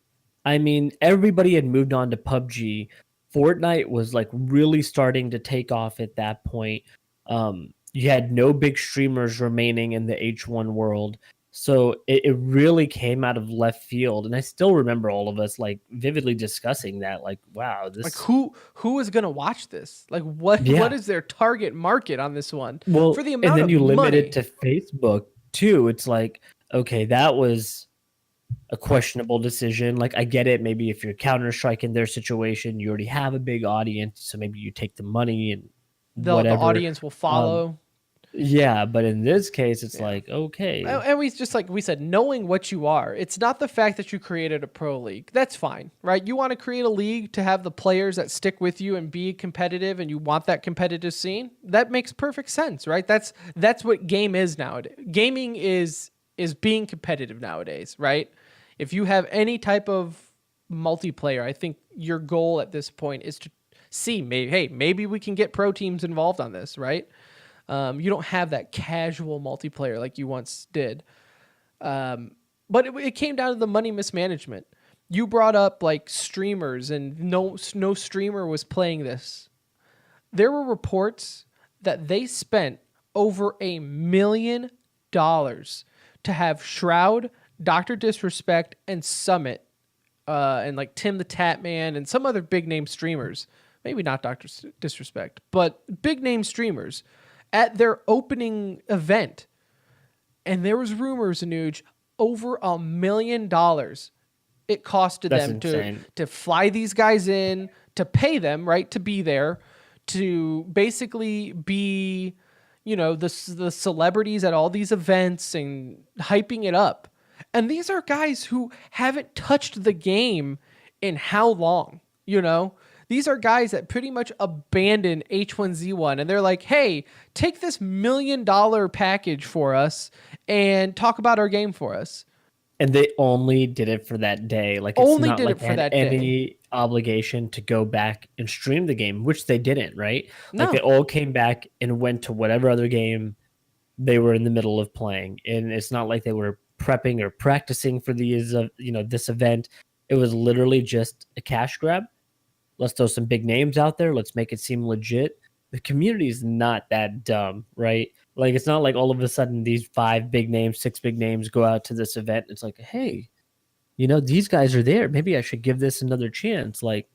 I mean, everybody had moved on to PUBG. Fortnite was like really starting to take off at that point. You had no big streamers remaining in the H1 world. So it really came out of left field. And I still remember all of us like vividly discussing that. Like, wow, this like who is gonna watch this? Like what is their target market on this one? Well, for the amount and then of you limit money. it to Facebook too. It's like, okay, that was a questionable decision. Like, I get it. Maybe if you're Counter-Strike in their situation, you already have a big audience, so maybe you take the money and The whatever. audience will follow. Yeah, but in this case, it's like, okay. And we just, like we said, knowing what you are. It's not the fact that you created a pro league. That's fine, right? You want to create a league to have the players that stick with you and be competitive, and you want that competitive scene. That makes perfect sense, right? That's what game is nowadays. Gaming is being competitive nowadays, right? If you have any type of multiplayer, I think your goal at this point is to see, maybe we can get pro teams involved on this, right? You don't have that casual multiplayer like you once did. But it came down to the money mismanagement. You brought up like streamers, and no streamer was playing this. There were reports that they spent over $1 million to have Shroud, Dr. Disrespect, and Summit, and like Tim the Tatman and some other big name streamers. Maybe not Dr. Disrespect, but big name streamers at their opening event. And there was rumors, Anuj, over $1 million it costed them to fly these guys in, to pay them, right, to be there, to basically be, the celebrities at all these events and hyping it up. And these are guys who haven't touched the game in how long, These are guys that pretty much abandoned H1Z1, and they're like, hey, take this $1 million package for us and talk about our game for us. And they only did it for that day. Like, it's not like they had any obligation to go back and stream the game, which they didn't, right? No. Like, they all came back and went to whatever other game they were in the middle of playing. And it's not like they were prepping or practicing for these, this event. It was literally just a cash grab. Let's throw some big names out there. Let's make it seem legit. The community is not that dumb, right? Like, it's not like all of a sudden these 6 big names go out to this event. It's like, hey, these guys are there. Maybe I should give this another chance. Like,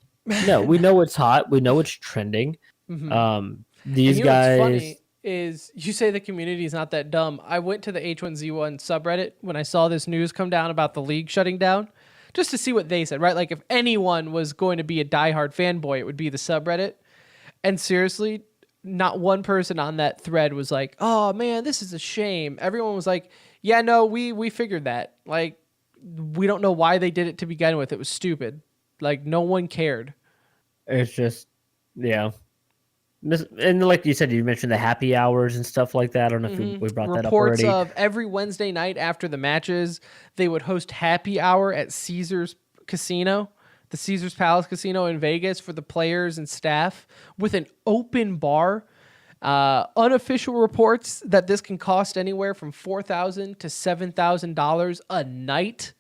no, we know it's hot. We know it's trending. Mm-hmm. These guys. What's funny is you say the community is not that dumb. I went to the H1Z1 subreddit when I saw this news come down about the league shutting down, just to see what they said, right? Like, if anyone was going to be a diehard fanboy, it would be the subreddit. And seriously, not one person on that thread was like, oh man, this is a shame. Everyone was like, yeah, no, we figured that. Like, we don't know why they did it to begin with. It was stupid. Like, no one cared. It's just, yeah. And like you said, you mentioned the happy hours and stuff like that. I don't know if we brought that up already. Reports of every Wednesday night after the matches, they would host happy hour at Caesars Casino, the Caesars Palace Casino in Vegas, for the players and staff with an open bar. Unofficial reports that this can cost anywhere from $4,000 to $7,000 a night.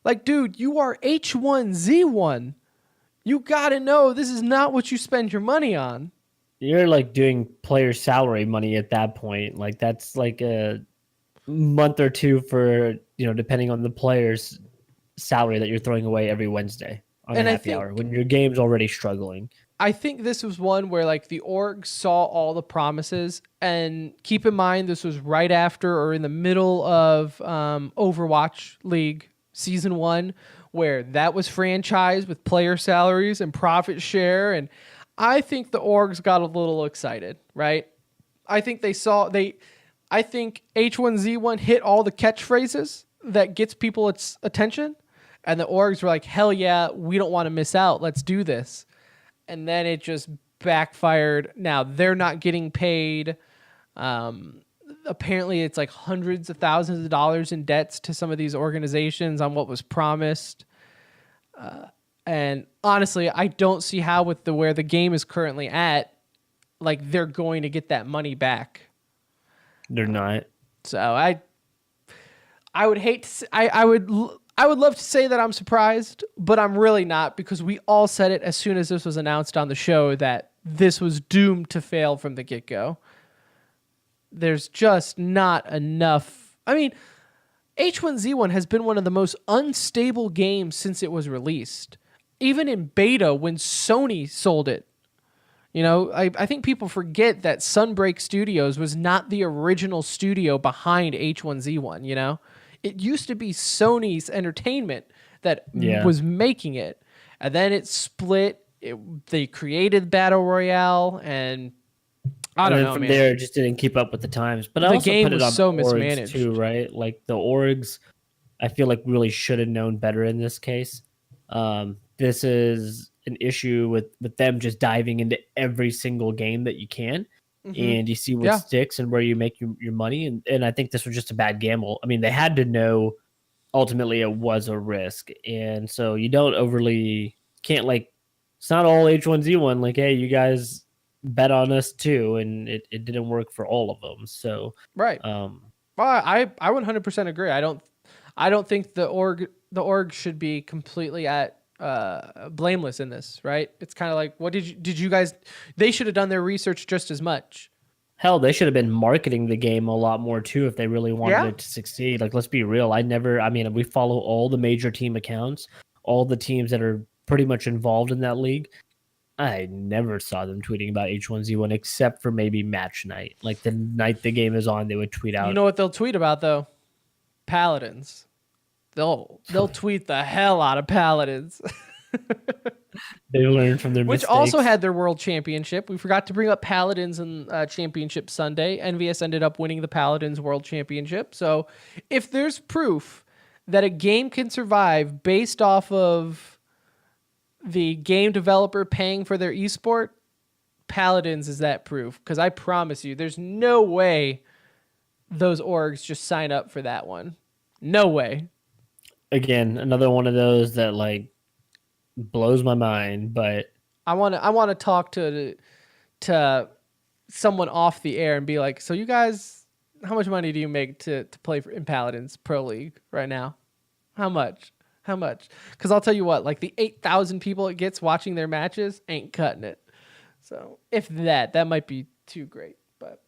Like, dude, you are H1Z1. You got to know this is not what you spend your money on. You're like doing player salary money at that point. Like, that's like a month or two for, depending on the player's salary that you're throwing away every Wednesday on a happy hour when your game's already struggling. I think this was one where, like, the org saw all the promises, and keep in mind this was right after or in the middle of Overwatch League Season 1, where that was franchised with player salaries and profit share. And I think the orgs got a little excited, right? I think I think H1Z1 hit all the catchphrases that gets people its attention. And the orgs were like, hell yeah, we don't want to miss out. Let's do this. And then it just backfired. Now they're not getting paid. Apparently it's like hundreds of thousands of dollars in debts to some of these organizations on what was promised. And honestly, I don't see how, with where the game is currently at, like, they're going to get that money back. They're not. So I would hate to I would love to say that I'm surprised, but I'm really not, because we all said it as soon as this was announced on the show that this was doomed to fail from the get-go. There's just not enough. I mean, H1Z1 has been one of the most unstable games since it was released. Even in beta, when Sony sold it. I think people forget that Sunbreak Studios was not the original studio behind H1Z1, It used to be Sony's Entertainment that Yeah. was making it, and then it split. They created Battle Royale, and I don't and then know, from man. there, it just didn't keep up with the times. But I The also game put it was on so the orgs mismanaged. too, right? Like the orgs, I feel like really should have known better in this case. This is an issue with them just diving into every single game that you can, and you see what Yeah. sticks and where you make your money. And I think this was just a bad gamble. I mean, they had to know ultimately it was a risk, and so you don't overly can't like. It's not all H1Z1. Like, hey, you guys bet on us too, and it didn't work for all of them. So Right. um, Well, I 100% agree. I don't think the org should be completely at blameless in this, right? It's kind of like, what did you guys? They should have done their research just as much. hell, they should have been marketing the game a lot more too if they really wanted Yeah. it to succeed. Like, let's be real. I mean, we follow all the major team accounts, all the teams that are pretty much involved in that league. I never saw them tweeting about H1Z1 except for maybe match night. Like the night the game is on, they would tweet out. You know what they'll tweet about though? Paladins. They'll tweet the hell out of Paladins. They learned from their Which mistakes. also had their world championship. We forgot to bring up Paladins in championship Sunday. NVS ended up winning the Paladins world championship. So if there's proof that a game can survive based off of the game developer paying for their esport, Paladins is that proof. Because I promise you, there's no way those orgs just sign up for that one. No way. Again, another one of those that like blows my mind, but I want to talk to someone off the air and be like, so you guys, how much money do you make to play in Paladins Pro League right now? How much? Because I'll tell you what, like the 8,000 people it gets watching their matches ain't cutting it. So if that might be too great, but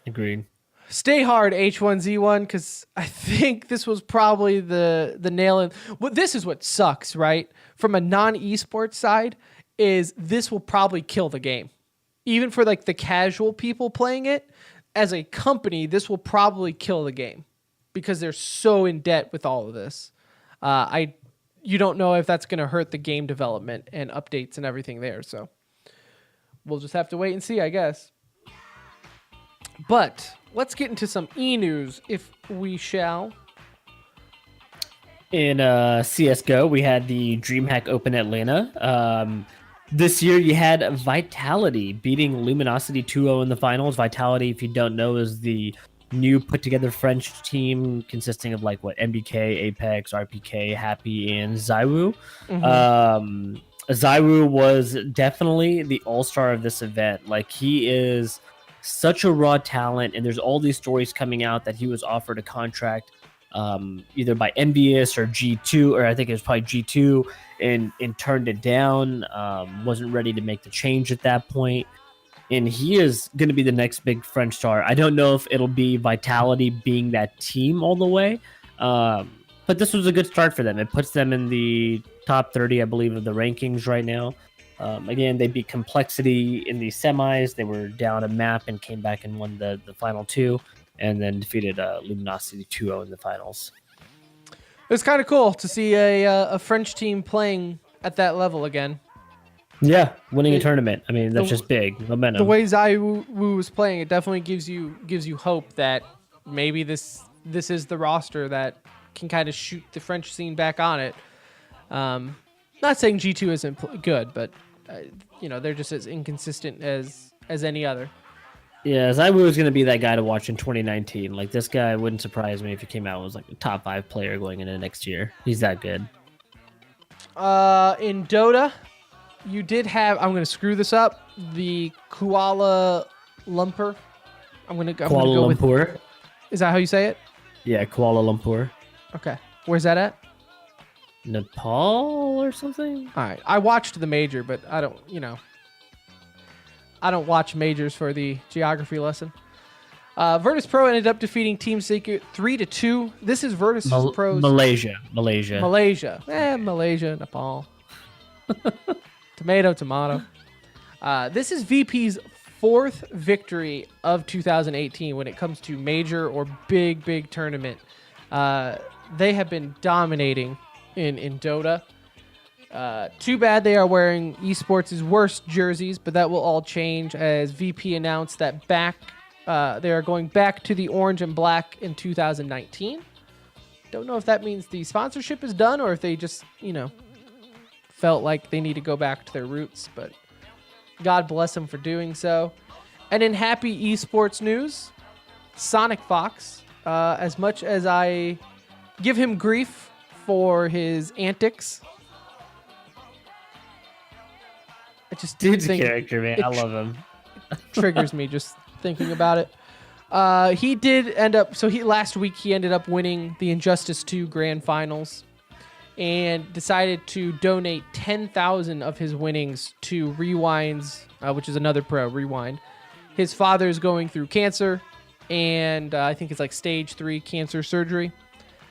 agreed. stay hard H1Z1, because I think this was probably the nail in. Well, this is what sucks, right? From a non-esports side, is this will probably kill the game. Even for like the casual people playing it, as a company, this will probably kill the game because they're so in debt with all of this. You don't know if that's going to hurt the game development and updates and everything there. So we'll just have to wait and see, I guess. But let's get into some e-news, if we shall. In CSGO, we had the DreamHack Open Atlanta. This year, you had Vitality beating Luminosity 2-0 in the finals. Vitality, if you don't know, is the new put-together French team consisting of like MBK, Apex, RPK, Happy, and Zywoo. Zywoo was definitely the all-star of this event. Like, he is such a raw talent, and there's all these stories coming out that he was offered a contract either by Envious or G2, or I think it was probably G2, and turned it down, wasn't ready to make the change at that point. And he is going to be the next big French star. I don't know if it'll be Vitality being that team all the way, but this was a good start for them. It puts them in the top 30, I believe, of the rankings right now. Again, they beat Complexity in the semis. They were down a map and came back and won the final two, and then defeated Luminosity 2-0 in the finals. It's kind of cool to see a French team playing at that level again. Yeah, winning a tournament. I mean, that's just big momentum. The way Zywoo was playing, it definitely gives you hope that maybe this is the roster that can kind of shoot the French scene back on it. Not saying G2 isn't good, but they're just as inconsistent as any other. Yeah, Zywoo is going to be that guy to watch in 2019. Like, this guy wouldn't surprise me if he came out and was like a top 5 player going into next year. He's that good. In Dota, you did have, I'm going to screw this up, the Kuala Lumpur. I'm going to go Lumpur? with. Is that how you say it? Yeah, Kuala Lumpur. Okay. Where's that at? Nepal or something? All right. I watched the major, but I don't watch majors for the geography lesson. Virtus Pro ended up defeating Team Secret 3-2. This is Virtus Pro's Malaysia. Malaysia, Nepal. Tomato. This is VP's 4th victory of 2018 when it comes to major or big tournament. They have been dominating in Dota. Too bad they are wearing esports' worst jerseys, but that will all change as VP announced that they are going back to the orange and black in 2019. Don't know if that means the sponsorship is done or if they just, felt like they need to go back to their roots, but God bless them for doing so. And in happy esports news, Sonic Fox, as much as I give him grief for his antics, I just Dude's think character, man. I love him. triggers me just thinking about it. He did end up, last week he ended up winning the Injustice 2 Grand Finals and decided to donate 10,000 of his winnings to Rewind's, which is another pro, Rewind. His father's going through cancer, and I think it's like stage 3 cancer surgery.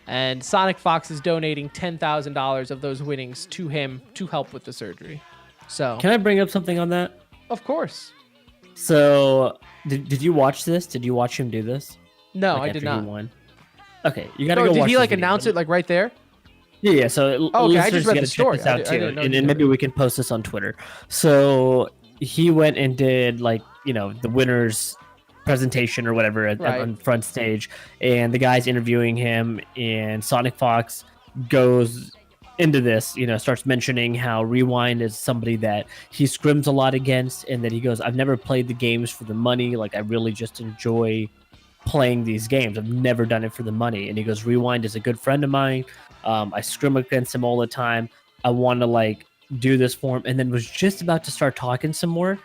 And Sonic Fox is donating $10,000 of those winnings to him to help with the surgery. So, can I bring up something on that? Of course. So, did you watch this? Did you watch him do this? No, like I did not. He won? Okay, you gotta go watch. Did he this like video. announce it like right there? Yeah. So, okay, I just read the check story. this out I too, didn't know and maybe we can post this on Twitter. So he went and did the winners presentation or whatever on front stage, and the guy's interviewing him, and Sonic Fox goes into this, starts mentioning how Rewind is somebody that he scrims a lot against, and that he goes, I've never played the games for the money. Like, I really just enjoy playing these games. I've never done it for the money. And he goes, Rewind is a good friend of mine. I scrim against him all the time. I want to do this for him. And then was just about to start talking some more,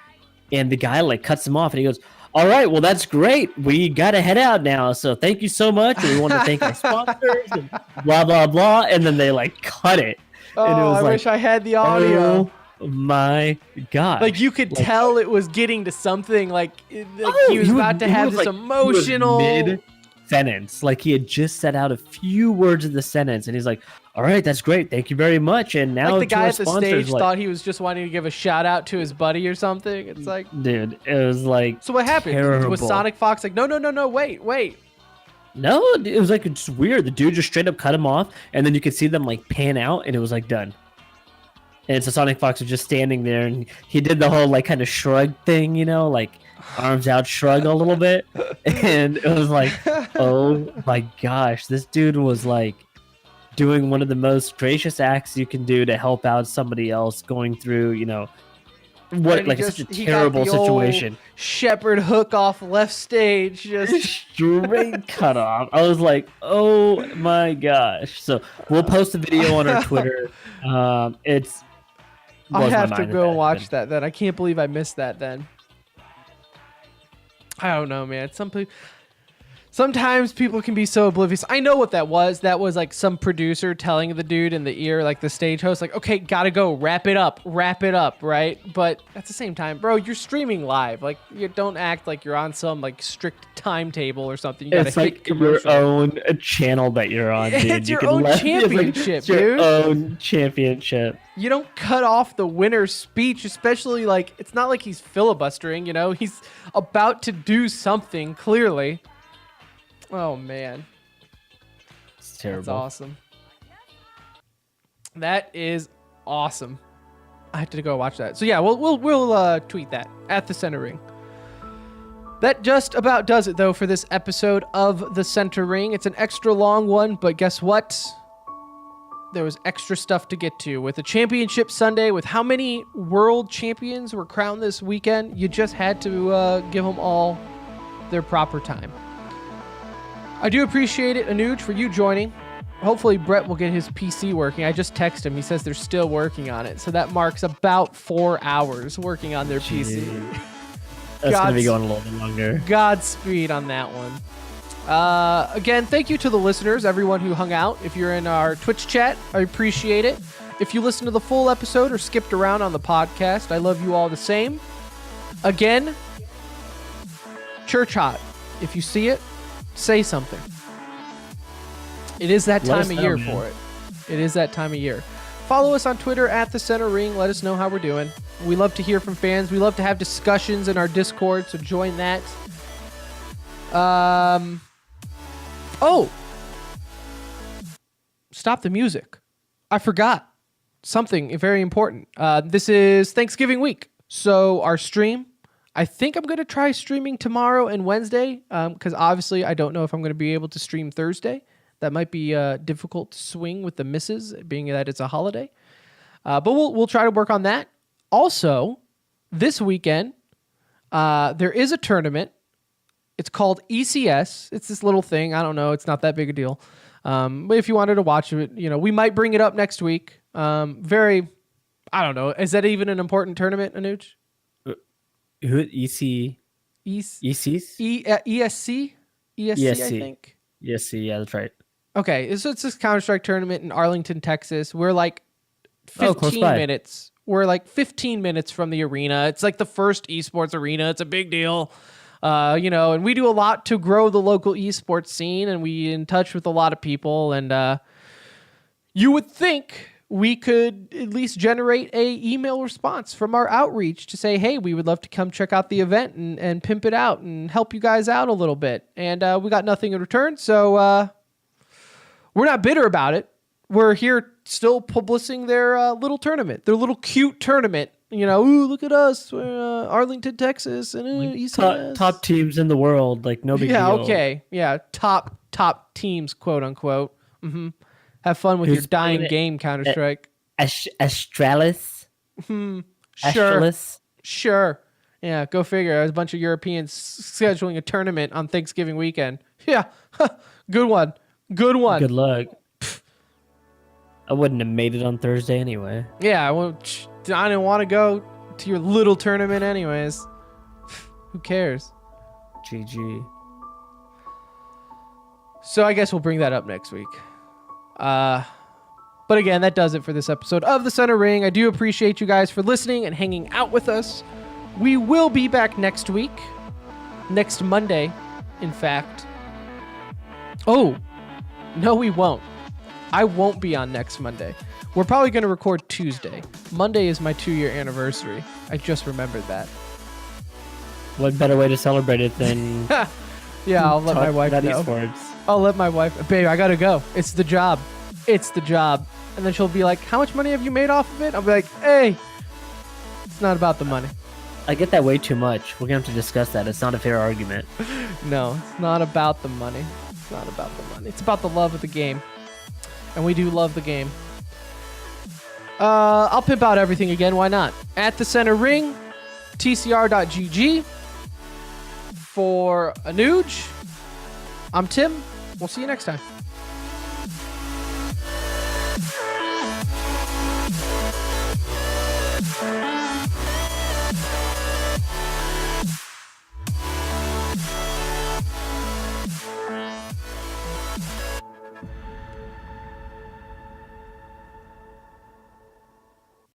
and the guy cuts him off, and he goes, all right, well, that's great. We got to head out now. So thank you so much. We want to thank our sponsors and blah, blah, blah. And then they cut it. Oh, and it was I wish I had the audio. Oh my God. You could tell it was getting to something. He was about to have this emotional mid-sentence. He had just set out a few words of the sentence. And he's like, all right, that's great. Thank you very much. And now the guy at the sponsors, stage thought he was just wanting to give a shout out to his buddy or something. It's dude, it was So what happened? Terrible. Was Sonic Fox no, wait. No, it was it's weird. The dude just straight up cut him off, and then you could see them pan out, and it was done. And so Sonic Fox was just standing there, and he did the whole kind of shrug thing, arms out shrug a little bit. And it was oh my gosh, this dude was doing one of the most gracious acts you can do to help out somebody else going through, such a terrible situation. Shepherd hook off left stage, just straight cut off. I was oh my gosh. So we'll post a video on our Twitter. I have to go and watch that then. I can't believe I missed that then. I don't know, man. Sometimes people can be so oblivious. I know what that was. That was some producer telling the dude in the ear, the stage host, okay, gotta go, wrap it up, right? But at the same time, bro, you're streaming live. You don't act like you're on some strict timetable or something. You gotta hit your own channel that you're on, dude. It's your own championship, dude. Your own championship. You don't cut off the winner's speech, especially it's not like he's filibustering, he's about to do something clearly. Oh man, it's terrible. That's awesome. That is awesome. I have to go watch that. So yeah, we'll tweet that at the Center Ring. That just about does it though for this episode of the Center Ring. It's an extra long one, but guess what? There was extra stuff to get to with the Championship Sunday. With how many world champions were crowned this weekend, you just had to give them all their proper time. I do appreciate it, Anuj, for you joining. Hopefully Brett will get his PC working. I just texted him. He says they're still working on it. So that marks about 4 hours working on their PC. That's going to be going a little bit longer. Godspeed on that one. Again, thank you to the listeners, everyone who hung out. If you're in our Twitch chat, I appreciate it. If you listened to the full episode or skipped around on the podcast, I love you all the same. Again, Church Hot. If you see it, say something. It is that time of year for it. It is that time of year. Follow us on Twitter at the Center Ring. Let us know how we're doing. We love to hear from fans. We love to have discussions in our Discord, so join that. stop the music. I forgot something very important. This is Thanksgiving week. So our stream, I think I'm going to try streaming tomorrow and Wednesday because obviously I don't know if I'm going to be able to stream Thursday. That might be difficult to swing with the misses, being that it's a holiday. But we'll try to work on that. Also, this weekend, there is a tournament. It's called ECS. It's this little thing. I don't know. It's not that big a deal. But if you wanted to watch it, we might bring it up next week. I don't know. Is that even an important tournament, Anuj? Who EC? ECs? ESC? ESC, I think. ESC, yeah, that's right. Okay, so it's this Counter-Strike tournament in Arlington, Texas. We're like 15 minutes. We're like 15 minutes from the arena. It's like the first esports arena. It's a big deal. And we do a lot to grow the local esports scene, and we in touch with a lot of people. And you would think we could at least generate a email response from our outreach to say, hey, we would love to come check out the event and pimp it out and help you guys out a little bit. And we got nothing in return, so we're not bitter about it. We're here still publishing their little tournament, their little cute tournament. Ooh, look at us, Arlington, Texas, and top teams in the world, like no big deal. Yeah, okay, yeah, top teams, quote unquote. Mm-hmm. Have fun with your dying game, Counter-Strike. Astralis. Sure. Yeah, go figure. There's a bunch of Europeans scheduling a tournament on Thanksgiving weekend. Yeah, good one. Good luck. I wouldn't have made it on Thursday anyway. Yeah, I didn't want to go to your little tournament anyways. Who cares? GG. So I guess we'll bring that up next week. But again, that does it for this episode of The Center Ring. I do appreciate you guys for listening and hanging out with us. We will be back next week. Next Monday, in fact. Oh, no, we won't. I won't be on next Monday. We're probably going to record Tuesday. Monday is my 2-year anniversary. I just remembered that. What better way to celebrate it than... Yeah, I'll let my wife know. Esports. I'll let my wife... Babe, I got to go. It's the job. And then she'll be like, how much money have you made off of it? I'll be like, hey, it's not about the money. I get that way too much. We're going to have to discuss that. It's not a fair argument. No, it's not about the money. It's not about the money. It's about the love of the game. And we do love the game. I'll pimp out everything again. Why not? At the Center Ring, tcr.gg. For Anuj, I'm Tim. We'll see you next time.